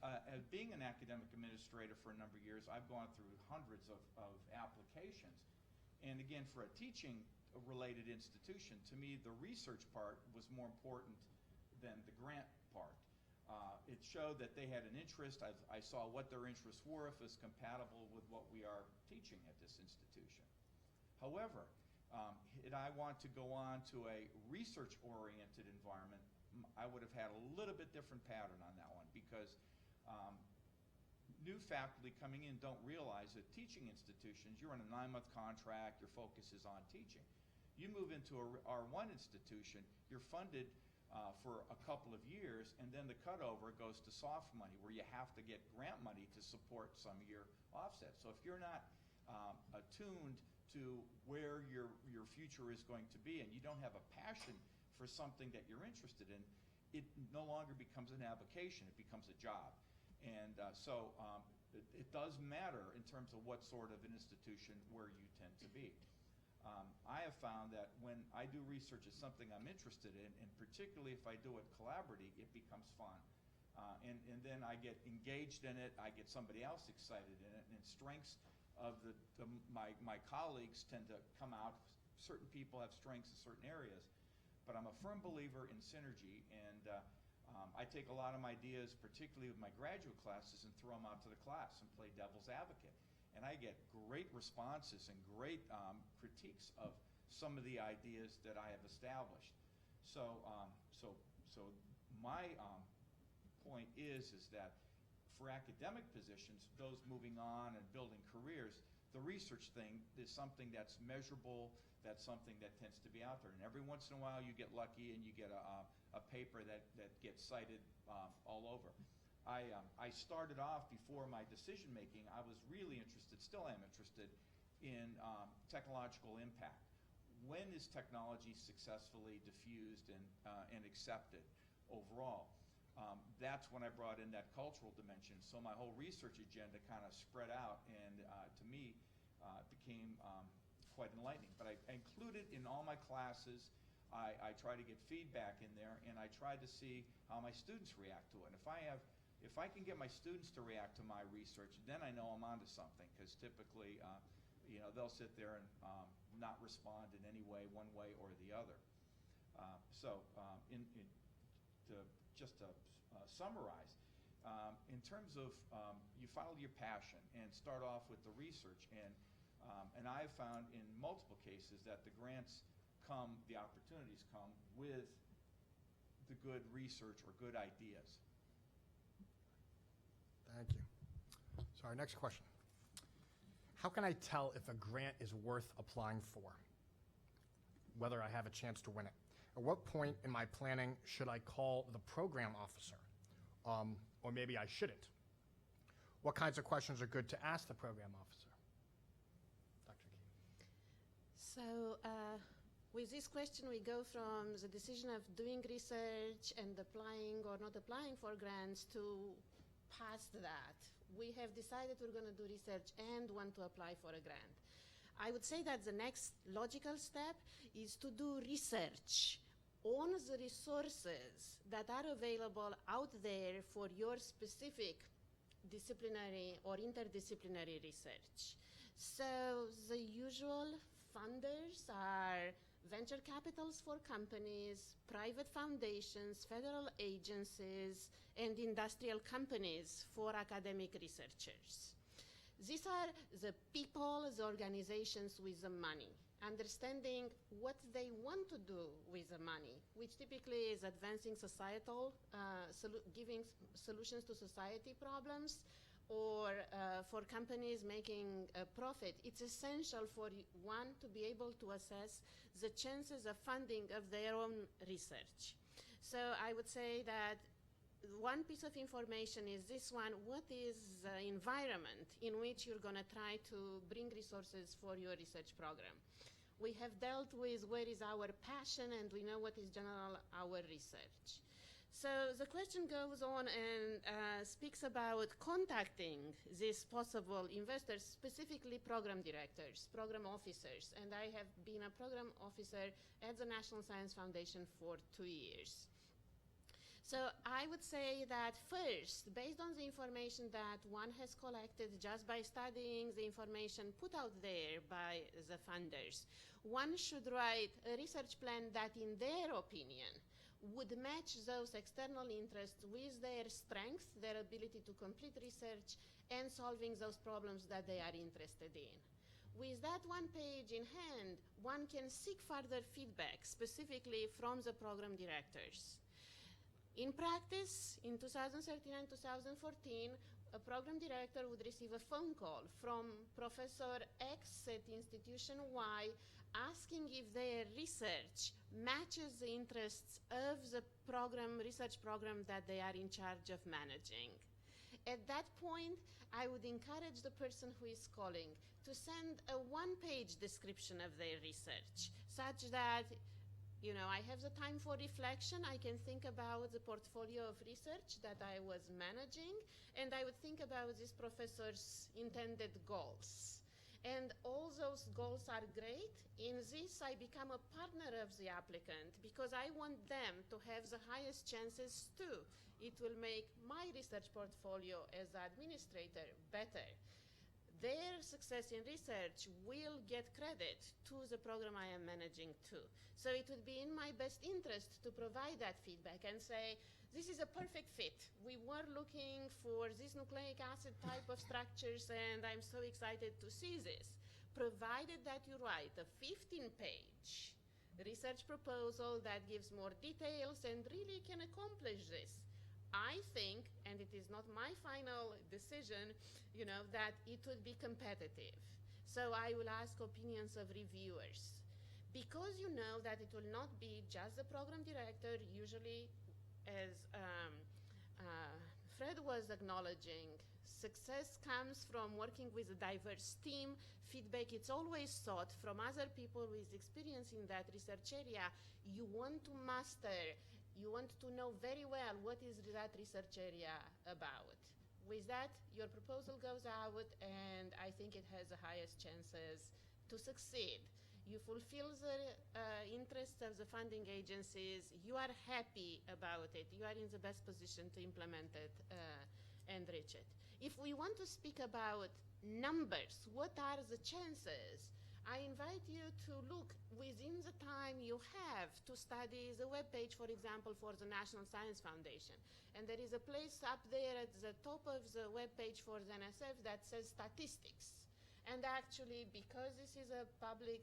being an academic administrator for a number of years, I've gone through hundreds of applications. And again, for a teaching-related institution, to me, the research part was more important than the grant part. It showed that they had an interest. I saw what their interests were, if it's compatible with what we are teaching at this institution. However, did I want to go on to a research-oriented environment, I would have had a little bit different pattern on that one, because new faculty coming in don't realize that teaching institutions, you're on a 9-month contract, your focus is on teaching. You move into a R1 institution, you're funded for a couple of years, and then the cutover goes to soft money, where you have to get grant money to support some of your offsets. So if you're not attuned to where your future is going to be, and you don't have a passion for something that you're interested in, it no longer becomes an avocation, it becomes a job. And so it does matter in terms of what sort of an institution where you tend to be. I have found that when I do research as something I'm interested in, and particularly if I do it collaboratively, it becomes fun. And then I get engaged in it, I get somebody else excited in it, and strengths of my colleagues tend to come out. Certain people have strengths in certain areas, but I'm a firm believer in synergy, and I take a lot of my ideas, particularly with my graduate classes, and throw them out to the class and play devil's advocate. And I get great responses and great critiques of some of the ideas that I have established. So, so my point is that for academic positions, those moving on and building careers, the research thing is something that's measurable, that's something that tends to be out there. And every once in a while you get lucky and you get a paper that gets cited all over. I started off, before my decision making, I was really interested, still am interested, in technological impact. When is technology successfully diffused and accepted overall? That's when I brought in that cultural dimension. So my whole research agenda kind of spread out, and to me, became quite enlightening. But I included in all my classes, I try to get feedback in there, and I try to see how my students react to it. And if I can get my students to react to my research, then I know I'm onto something, because typically, you know, they'll sit there and not respond in any way, one way or the other. Just to summarize, in terms of you follow your passion and start off with the research, and I've found in multiple cases that the grants come, the opportunities come with the good research or good ideas. Thank you. So our next question. How can I tell if a grant is worth applying for? Whether I have a chance to win it? At what point in my planning should I call the program officer? Or maybe I shouldn't. What kinds of questions are good to ask the program officer? Dr. Key. So with this question, we go from the decision of doing research and applying or not applying for grants to past that. We have decided we're going to do research and want to apply for a grant. I would say that the next logical step is to do research on the resources that are available out there for your specific disciplinary or interdisciplinary research. So the usual funders are venture capitals for companies, private foundations, federal agencies, and industrial companies for academic researchers. These are the people, the organizations with the money, understanding what they want to do with the money, which typically is advancing societal, giving solutions to society problems, or for companies making a profit. It's essential for one to be able to assess the chances of funding of their own research. So I would say that one piece of information is this one: what is the environment in which you're going to try to bring resources for your research program? We have dealt with where is our passion, and we know what is general our research. So the question goes on and speaks about contacting these possible investors, specifically program directors, program officers, and I have been a program officer at the National Science Foundation for 2 years. So I would say that first, based on the information that one has collected just by studying the information put out there by the funders, one should write a research plan that, in their opinion, would match those external interests with their strength, their ability to complete research, and solving those problems that they are interested in. With that one page in hand, one can seek further feedback, specifically from the program directors. In practice, in 2013 and 2014, a program director would receive a phone call from Professor X at Institution Y asking if their research matches the interests of the research program that they are in charge of managing. At that point, I would encourage the person who is calling to send a one-page description of their research, such that I have the time for reflection. I can think about the portfolio of research that I was managing, and I would think about this professor's intended goals. And all those goals are great. In this, I become a partner of the applicant because I want them to have the highest chances too. It will make my research portfolio as administrator better. Their success in research will get credit to the program I am managing too. So it would be in my best interest to provide that feedback and say, this is a perfect fit. We were looking for these nucleic acid type of structures, and I'm so excited to see this. Provided that you write a 15-page research proposal that gives more details and really can accomplish this. I think, and it is not my final decision, that it would be competitive. So I will ask opinions of reviewers. Because you know that it will not be just the program director, usually, as Fred was acknowledging, success comes from working with a diverse team. Feedback, it's always sought from other people with experience in that research area. You want to master, you want to know very well what is that research area about. With that, your proposal goes out, and I think it has the highest chances to succeed. You fulfill the interests of the funding agencies. You are happy about it. You are in the best position to implement it and reach it. If we want to speak about numbers, what are the chances? I invite you to look within the time you have to study the webpage, for example, for the National Science Foundation. And there is a place up there at the top of the webpage for the NSF that says statistics. And actually, because this is a public,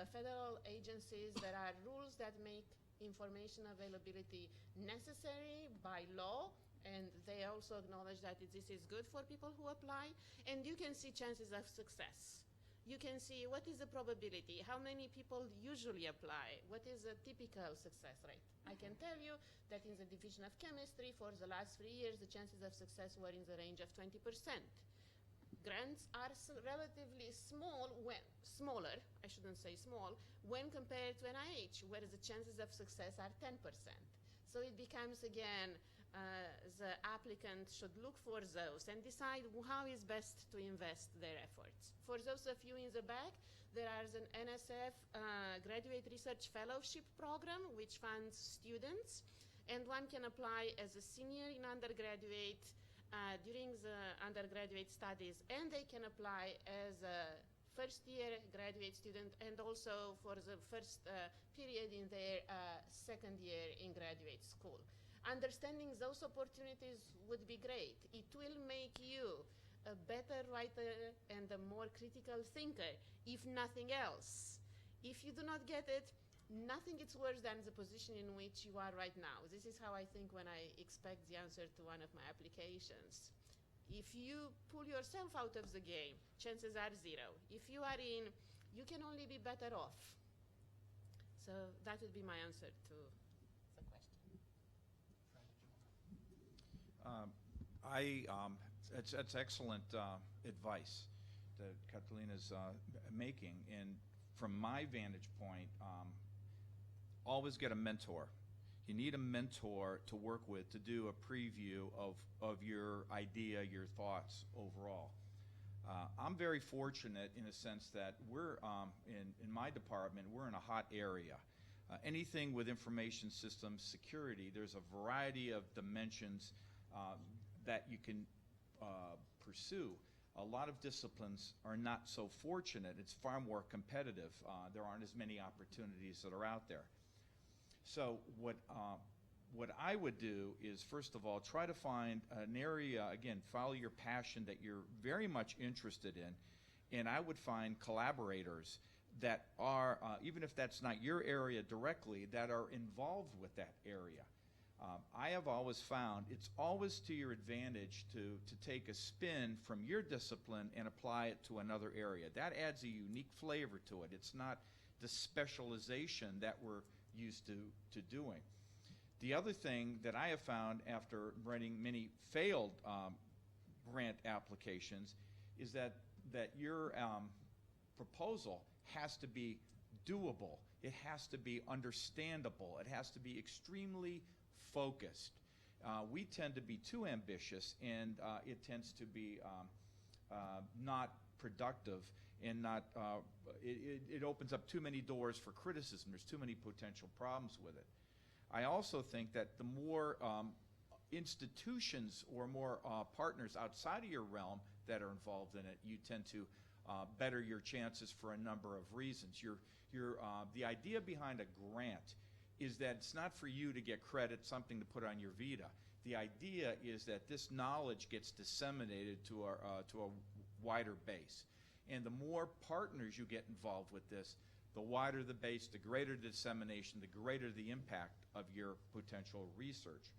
federal agencies, there are rules that make information availability necessary by law, and they also acknowledge that this is good for people who apply, and you can see chances of success. You can see what is the probability, how many people usually apply, what is a typical success rate. I can tell you that in the Division of Chemistry for the last 3 years, the chances of success were in the range of 20%. Grants are relatively smaller, I shouldn't say small, when compared to NIH, where the chances of success are 10%. So it becomes, again, the applicant should look for those and decide how is best to invest their efforts. For those of you in the back, there is an NSF Graduate Research Fellowship Program, which funds students, and one can apply as a senior in undergraduate during the undergraduate studies, and they can apply as a first-year graduate student and also for the first period in their second year in graduate school. Understanding those opportunities would be great. It will make you a better writer and a more critical thinker, if nothing else. If you do not get it, nothing is worse than the position in which you are right now. This is how I think when I expect the answer to one of my applications. If you pull yourself out of the game, chances are zero. If you are in, you can only be better off. So that would be my answer to the question. It's excellent advice that Catalina's making, and from my vantage point, always get a mentor. You need a mentor to work with to do a preview of your idea, your thoughts overall. I'm very fortunate in a sense that we're, in my department, we're in a hot area. Anything with information systems security, there's a variety of dimensions that you can pursue. A lot of disciplines are not so fortunate. It's far more competitive. There aren't as many opportunities that are out there. So what I would do is, first of all, try to find an area, again, follow your passion that you're very much interested in, and I would find collaborators that are, even if that's not your area directly, that are involved with that area. I have always found it's always to your advantage to take a spin from your discipline and apply it to another area. That adds a unique flavor to it. It's not the specialization that we're used to doing. The other thing that I have found after writing many failed grant applications is that your proposal has to be doable. It has to be understandable. It has to be extremely focused. We tend to be too ambitious, and it tends to be not productive, and not it opens up too many doors for criticism. There's too many potential problems with it. I also think that the more institutions or more partners outside of your realm that are involved in it, you tend to better your chances for a number of reasons. The idea behind a grant is that it's not for you to get credit, something to put on your vita. The idea is that this knowledge gets disseminated to a wider base. And the more partners you get involved with this, the wider the base, the greater the dissemination, the greater the impact of your potential research.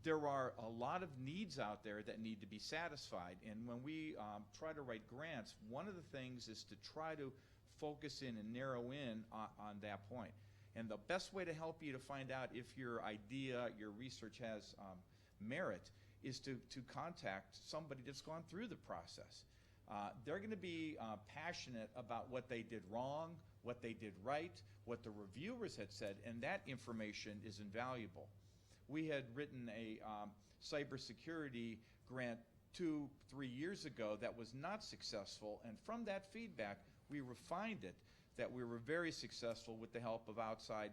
There are a lot of needs out there that need to be satisfied. And when we try to write grants, one of the things is to try to focus in and narrow in on that point. And the best way to help you to find out if your idea, your research has merit is to contact somebody that's gone through the process. They're going to be passionate about what they did wrong, what they did right, what the reviewers had said, and that information is invaluable. We had written a cybersecurity grant 2-3 years ago that was not successful, and from that feedback, we refined it, that we were very successful with the help of outside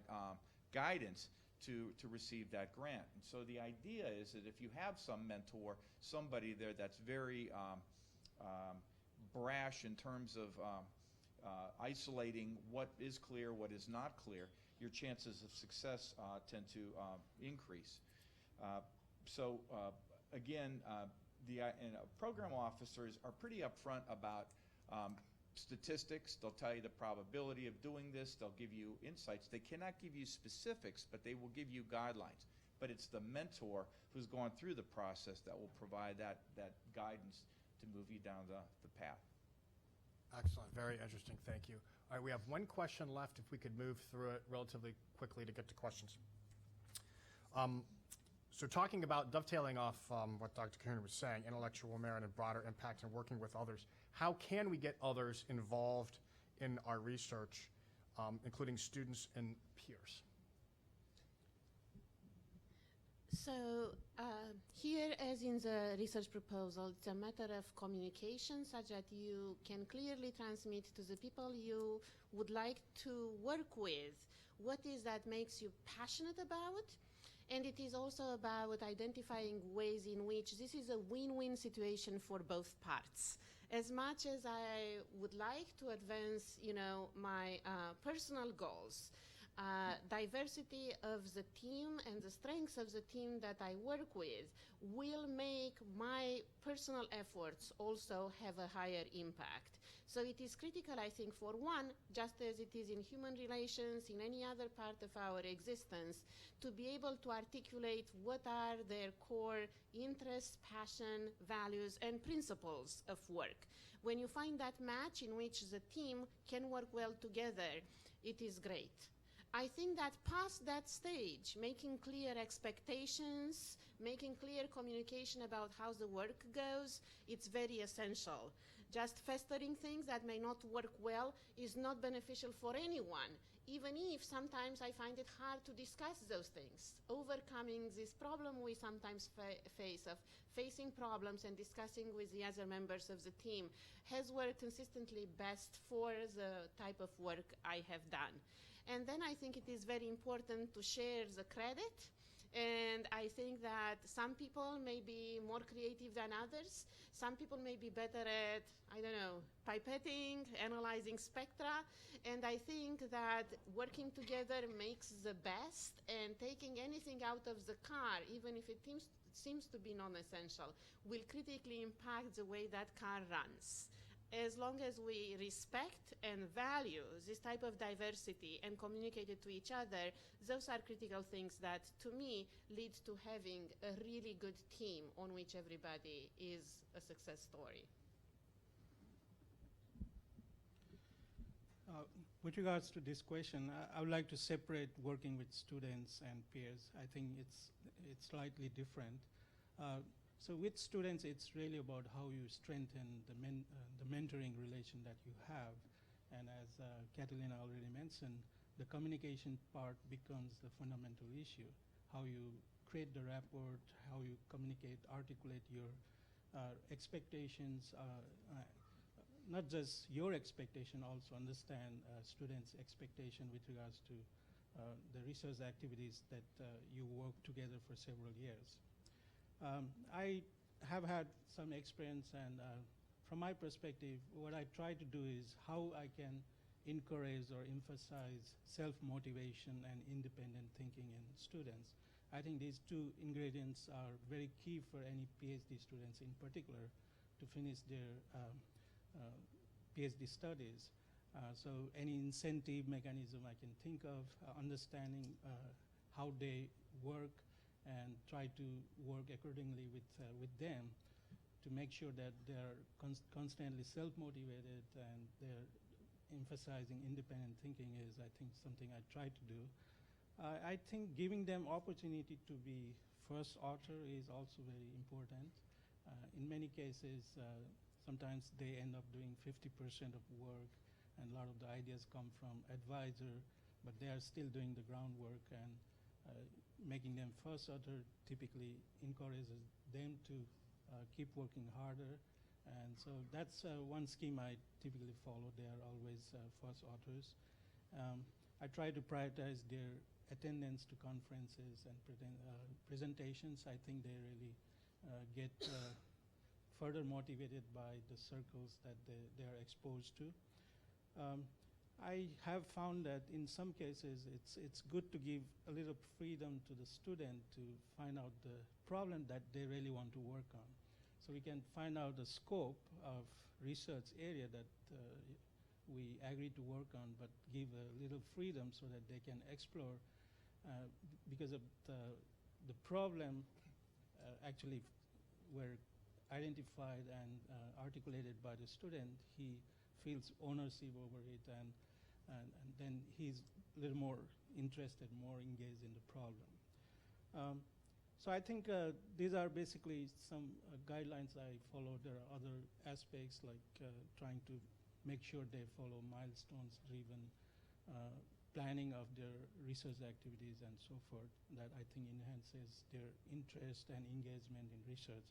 guidance to receive that grant. And so the idea is that if you have some mentor, somebody there that's very brash in terms of isolating what is clear, what is not clear, your chances of success tend to increase. Again, program officers are pretty upfront about statistics. They'll tell you the probability of doing this. They'll give you insights. They cannot give you specifics, but they will give you guidelines. But it's the mentor who's gone through the process that will provide that guidance to move you down the path. Excellent. Very interesting. Thank you. All right, we have one question left. If we could move through it relatively quickly to get to questions. So talking about dovetailing off what Dr. Kahuna was saying, intellectual merit and broader impact and working with others, how can we get others involved in our research, including students and peers? So here, as in the research proposal, it's a matter of communication such that you can clearly transmit to the people you would like to work with what is that makes you passionate about, And it is also about identifying ways in which this is a win-win situation for both parts. As much as I would like to advance, my personal goals, diversity of the team and the strengths of the team that I work with will make my personal efforts also have a higher impact. So it is critical, I think, for one, just as it is in human relations, in any other part of our existence, to be able to articulate what are their core interests, passion, values, and principles of work. When you find that match in which the team can work well together, it is great. I think that past that stage, making clear expectations, making clear communication about how the work goes, it's very essential. Just festering things that may not work well is not beneficial for anyone, even if sometimes I find it hard to discuss those things. Overcoming this problem we sometimes face of facing problems and discussing with the other members of the team has worked consistently best for the type of work I have done. And then I think it is very important to share the credit. And I think that some people may be more creative than others. Some people may be better at, pipetting, analyzing spectra. And I think that working together makes the best, and taking anything out of the car, even if it seems to be non-essential, will critically impact the way that car runs. As long as we respect and value this type of diversity and communicate it to each other, those are critical things that, to me, lead to having a really good team on which everybody is a success story. With regards to this question, I would like to separate working with students and peers. I think it's slightly different. So with students, it's really about how you strengthen the mentoring relation that you have. And as Catalina already mentioned, the communication part becomes the fundamental issue. How you create the rapport, how you communicate, articulate your expectations, not just your expectation, also understand students' expectation with regards to the research activities that you work together for several years. I have had some experience, and from my perspective, what I try to do is how I can encourage or emphasize self-motivation and independent thinking in students. I think these two ingredients are very key for any PhD students in particular to finish their PhD studies. So any incentive mechanism I can think of, understanding how they work, and try to work accordingly with them to make sure that they're constantly self-motivated and they're emphasizing independent thinking is, I think, something I try to do. I think giving them opportunity to be first author is also very important. In many cases, sometimes they end up doing 50% of work, and a lot of the ideas come from advisor, but they are still doing the groundwork, and making them first author typically encourages them to keep working harder. And so that's one scheme I typically follow. They are always first authors. I try to prioritize their attendance to conferences and presentations. I think they really get further motivated by the circles that they are exposed to. I have found that in some cases it's good to give a little freedom to the student to find out the problem that they really want to work on. So we can find out the scope of research area that we agree to work on, but give a little freedom so that they can explore, because of the problem actually were identified and articulated by the student. He feels ownership over it, and then he's a little more interested, more engaged in the problem. So I think these are basically some guidelines I follow. There are other aspects like trying to make sure they follow milestones-driven planning of their research activities and so forth, that I think enhances their interest and engagement in research.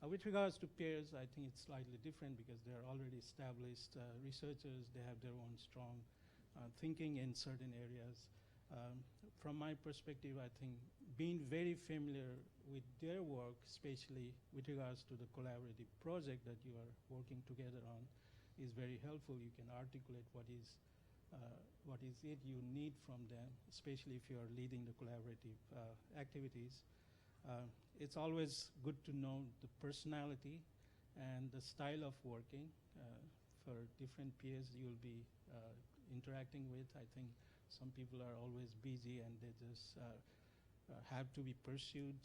With regards to peers, I think it's slightly different because they're already established researchers. They have their own strong thinking in certain areas. From my perspective, I think being very familiar with their work, especially with regards to the collaborative project that you are working together on, is very helpful. You can articulate what is it you need from them, especially if you are leading the collaborative activities. It's always good to know the personality and the style of working for different peers you'll be interacting with. I think some people are always busy and they just have to be pursued.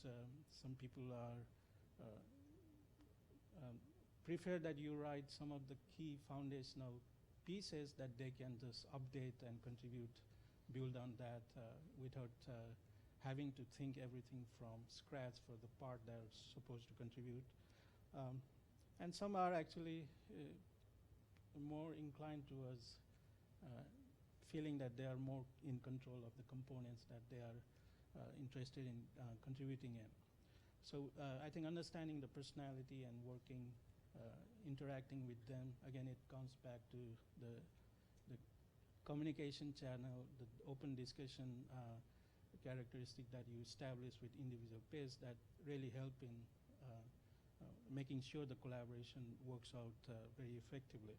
Some people are prefer that you write some of the key foundational pieces that they can just update and contribute, build on that without having to think everything from scratch for the part they're supposed to contribute. And some are actually more inclined towards feeling that they are more in control of the components that they are interested in contributing in. So I think understanding the personality and working, interacting with them, again, it comes back to the communication channel, the open discussion characteristic that you establish with individual peers that really help in making sure the collaboration works out very effectively.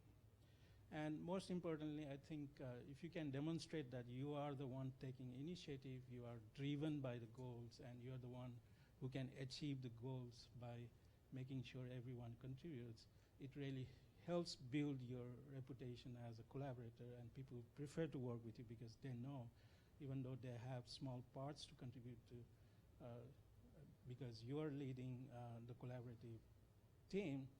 And most importantly, I think if you can demonstrate that you are the one taking initiative, you are driven by the goals, and you're the one who can achieve the goals by making sure everyone contributes, it really helps build your reputation as a collaborator, and people prefer to work with you because they know, even though they have small parts to contribute to, because you're leading the collaborative team,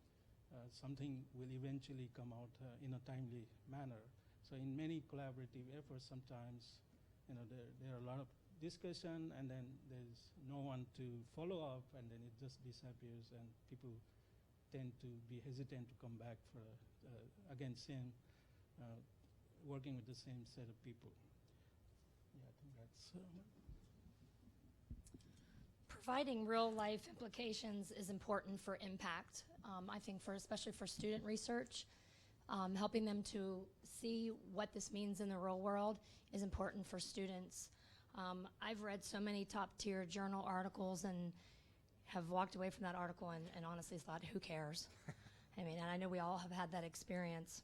something will eventually come out in a timely manner. So in many collaborative efforts, sometimes there are a lot of discussion, and then there's no one to follow up, and then it just disappears, and people tend to be hesitant to come back for again working with the same set of people. Yeah, I think that's. Providing real-life implications is important for impact. I think especially for student research, helping them to see what this means in the real world is important for students. I've read so many top-tier journal articles and have walked away from that article and honestly thought, who cares? I mean, and I know we all have had that experience.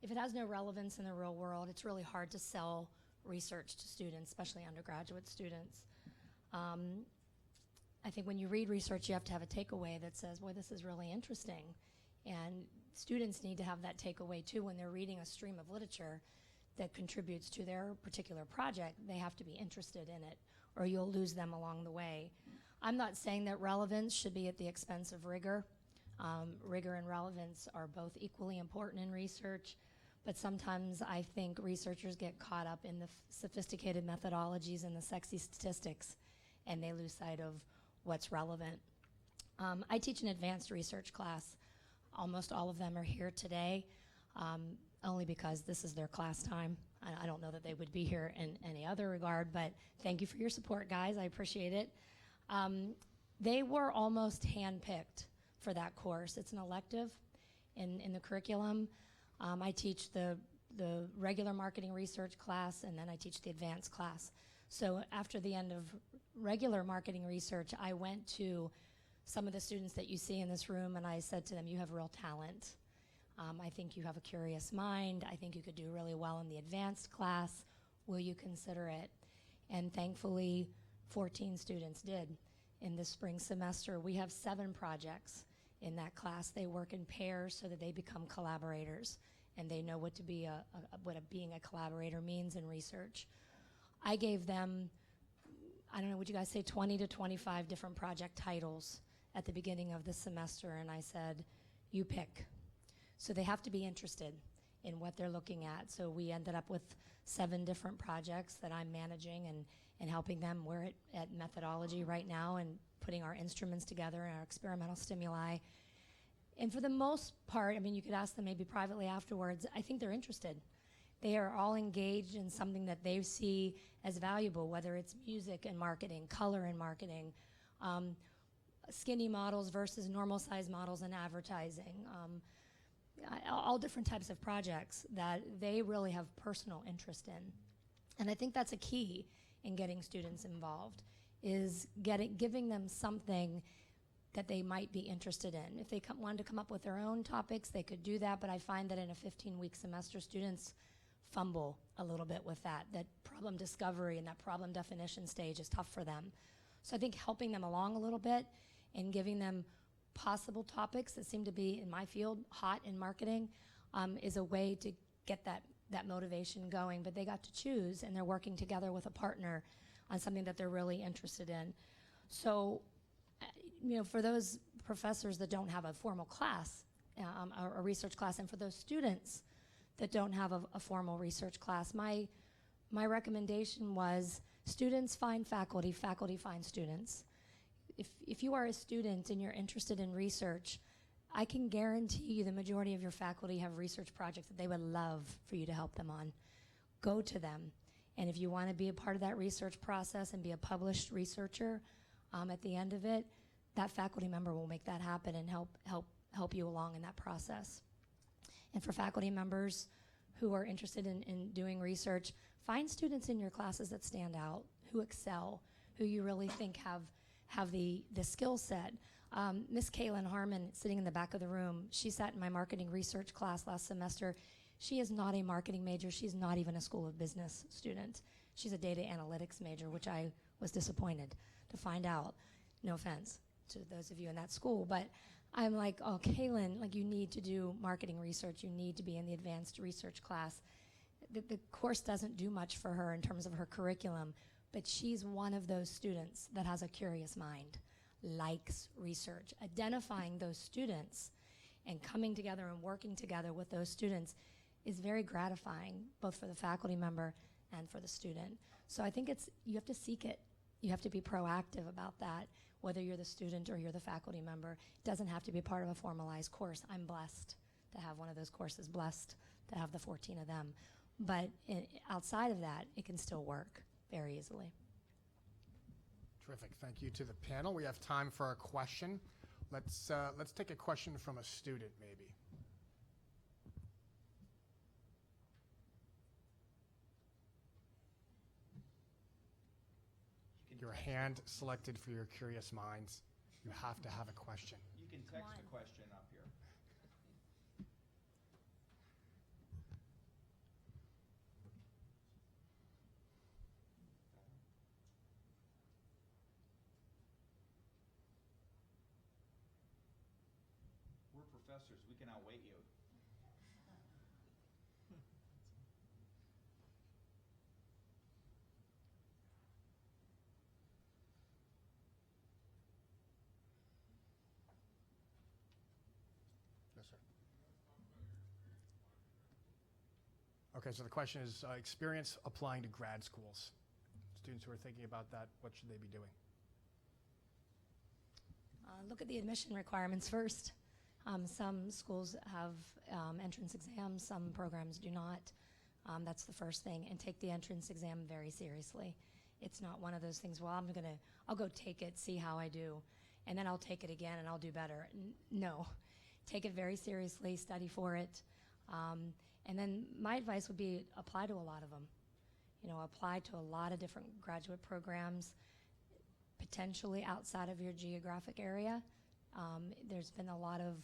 If it has no relevance in the real world, it's really hard to sell research to students, especially undergraduate students. I think when you read research, you have to have a takeaway that says, boy, this is really interesting. And students need to have that takeaway too when they're reading a stream of literature that contributes to their particular project. They have to be interested in it, or you'll lose them along the way. I'm not saying that relevance should be at the expense of rigor. Rigor and relevance are both equally important in research, but sometimes I think researchers get caught up in the sophisticated methodologies and the sexy statistics, and they lose sight of what's relevant. I teach an advanced research class. Almost all of them are here today, only because this is their class time. I don't know that they would be here in any other regard, but thank you for your support, guys. I appreciate it. They were almost handpicked for that course. It's an elective in the curriculum. I teach the regular marketing research class, and then I teach the advanced class. So after the end of regular marketing research, I went to some of the students that you see in this room, and I said to them, you have real talent. I think you have a curious mind. I think you could do really well in the advanced class. Will you consider it? And thankfully, 14 students did. In this spring semester, we have 7 projects in that class. They work in pairs so that they become collaborators, and they know what being a collaborator means in research. I gave them, I don't know, would you guys say 20 to 25 different project titles at the beginning of the semester, and I said, you pick. So they have to be interested in what they're looking at. So we ended up with 7 different projects that I'm managing and helping them. We're at methodology right now and putting our instruments together and our experimental stimuli. And for the most part, I mean, you could ask them maybe privately afterwards, I think they're interested. They are all engaged in something that they see as valuable, whether it's music and marketing, color and marketing, skinny models versus normal size models in advertising, all different types of projects that they really have personal interest in. And I think that's a key in getting students involved, is giving them something that they might be interested in. If they wanted to come up with their own topics, they could do that, but I find that in a 15-week semester, students fumble a little bit with that. That problem discovery and that problem definition stage is tough for them. So I think helping them along a little bit and giving them possible topics that seem to be, in my field, hot in marketing, is a way to get that motivation going. But they got to choose, and they're working together with a partner on something that they're really interested in. So, for those professors that don't have a formal class, or a research class, and for those students that don't have a formal research class, my recommendation was students find faculty, faculty find students. If you are a student and you're interested in research, I can guarantee you the majority of your faculty have research projects that they would love for you to help them on. Go to them. And if you want to be a part of that research process and be a published researcher at the end of it, that faculty member will make that happen and help you along in that process. And for faculty members who are interested in doing research, find students in your classes that stand out, who excel, who you really think have the skill set. Miss Kaylin Harmon, sitting in the back of the room, she sat in my marketing research class last semester. She is not a marketing major. She's not even a School of Business student. She's a data analytics major, which I was disappointed to find out. No offense to those of you in that school, but I'm like, oh, Kaylin, like, you need to do marketing research. You need to be in the advanced research class. The course doesn't do much for her in terms of her curriculum, but she's one of those students that has a curious mind, likes research. Identifying those students and coming together and working together with those students is very gratifying, both for the faculty member and for the student. So I think you have to seek it. You have to be proactive about that, whether you're the student or you're the faculty member. It doesn't have to be part of a formalized course. I'm blessed to have one of those courses, blessed to have the 14 of them. But outside of that, it can still work very easily. Terrific. Thank you to the panel. We have time for a question. Let's take a question from a student, maybe. Your hand selected for your curious minds. You have to have a question. You can text a question up here. We're professors. We can outweigh you. Yes, sir. Okay, so the question is experience applying to grad schools. Students who are thinking about that, what should they be doing? Look at the admission requirements first. Some schools have entrance exams, some programs do not. That's the first thing, and take the entrance exam very seriously. It's not one of those things, well, I'll go take it, see how I do, and then I'll take it again and I'll do better. No, take it very seriously, study for it, and then my advice would be apply to a lot of them. Apply to a lot of different graduate programs, potentially outside of your geographic area. There's been a lot of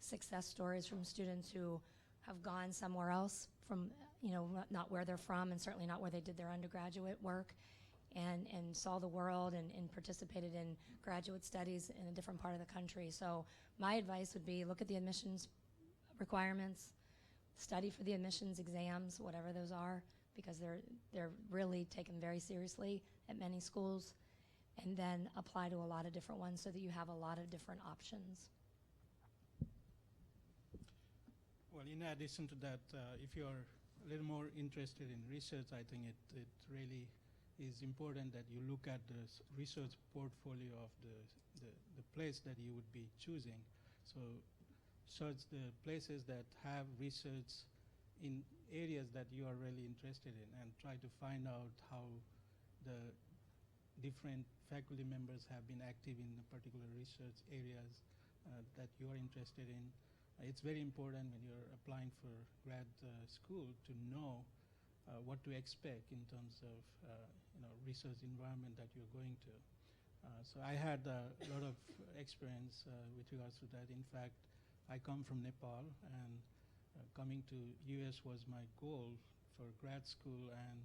success stories from students who have gone somewhere else from, not where they're from and certainly not where they did their undergraduate work, and saw the world and participated in graduate studies in a different part of the country. So my advice would be look at the admissions requirements, study for the admissions exams, whatever those are, because they're really taken very seriously at many schools, and then apply to a lot of different ones so that you have a lot of different options. Well, in addition to that, if you're a little more interested in research, I think it really is important that you look at the research portfolio of the place that you would be choosing. So search the places that have research in areas that you are really interested in, and try to find out how the different faculty members have been active in the particular research areas that you are interested in. It's very important when you're applying for grad school to know what to expect in terms of research environment that you're going to. So I had a lot of experience with regards to that. In fact, I come from Nepal, and coming to US was my goal for grad school, and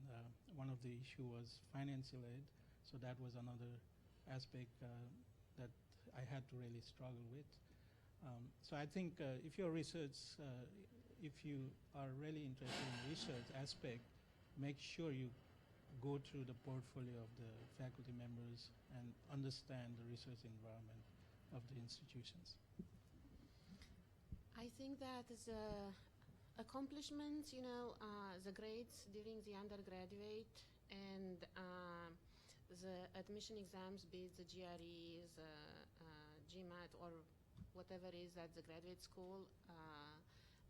one of the issue was financial aid. So that was another aspect that I had to really struggle with. So I think if your research, if you are really interested in research aspect, make sure you go through the portfolio of the faculty members and understand the research environment of the institutions. I think that the accomplishments, the grades during the undergraduate and the admission exams, be it the GRE, the GMAT, or whatever is at the graduate school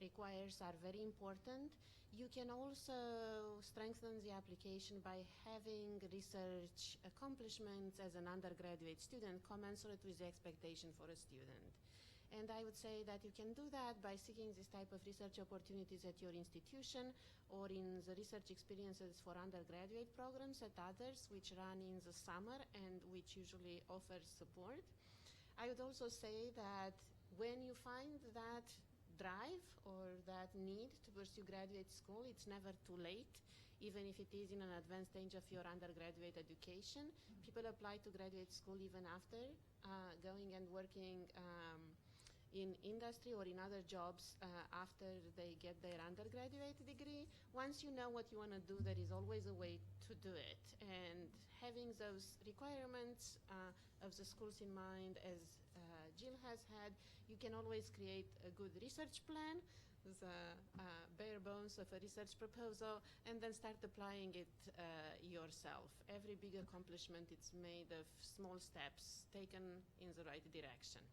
requires are very important. You can also strengthen the application by having research accomplishments as an undergraduate student commensurate with the expectation for a student. And I would say that you can do that by seeking this type of research opportunities at your institution or in the research experiences for undergraduate programs at others which run in the summer and which usually offer support. I would also say that when you find that drive or that need to pursue graduate school, it's never too late, even if it is in an advanced stage of your undergraduate education. People apply to graduate school even after going and working in industry or in other jobs after they get their undergraduate degree. Once you know what you want to do, there is always a way to do it. And having those requirements of the schools in mind, as Jill has had, you can always create a good research plan, the bare bones of a research proposal, and then start applying it yourself. Every big accomplishment is made of small steps taken in the right direction.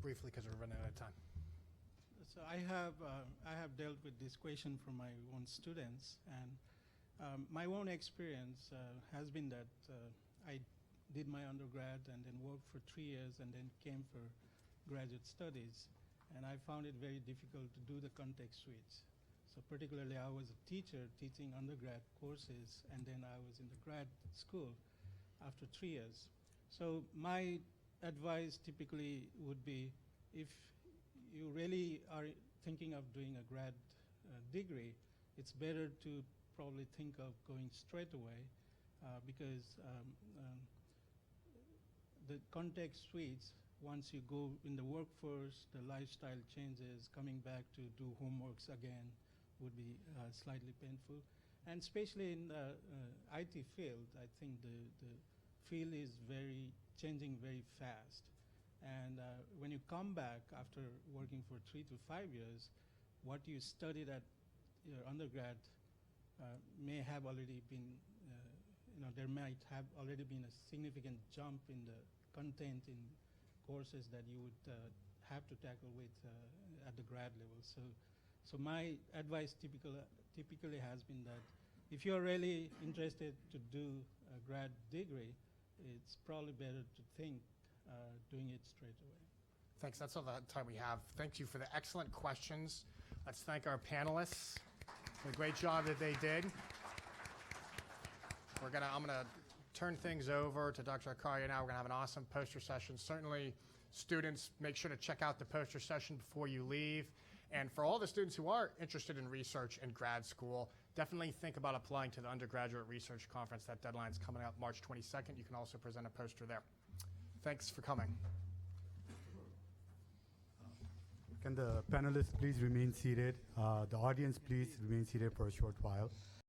Briefly, because we're running out of time. So I have dealt with this question from my own students, and my own experience has been that I did my undergrad and then worked for 3 years and then came for graduate studies, and I found it very difficult to do the context switch. So particularly I was a teacher teaching undergrad courses, and then I was in the grad school after 3 years. So my advice typically would be, if you really are thinking of doing a grad degree, it's better to probably think of going straight away because the context switch, once you go in the workforce, the lifestyle changes, coming back to do homeworks again would be slightly painful. And especially in the IT field, I think the field is changing very fast. And when you come back after working for 3 to 5 years, what you studied at your undergrad may have already been, there might have already been a significant jump in the content in courses that you would have to tackle with at the grad level. So my advice typically has been that if you're really interested to do a grad degree, it's probably better to think doing it straight away. Thanks. That's all the time we have. Thank you for the excellent questions. Let's thank our panelists for the great job that they did. I'm gonna turn things over to Dr. Arkaria now. We're gonna have an awesome poster session. Certainly, students, make sure to check out the poster session before you leave. And for all the students who are interested in research in grad school, definitely think about applying to the Undergraduate Research Conference. That deadline's coming up March 22nd. You can also present a poster there. Thanks for coming. Can the panelists please remain seated? The audience, please remain seated for a short while.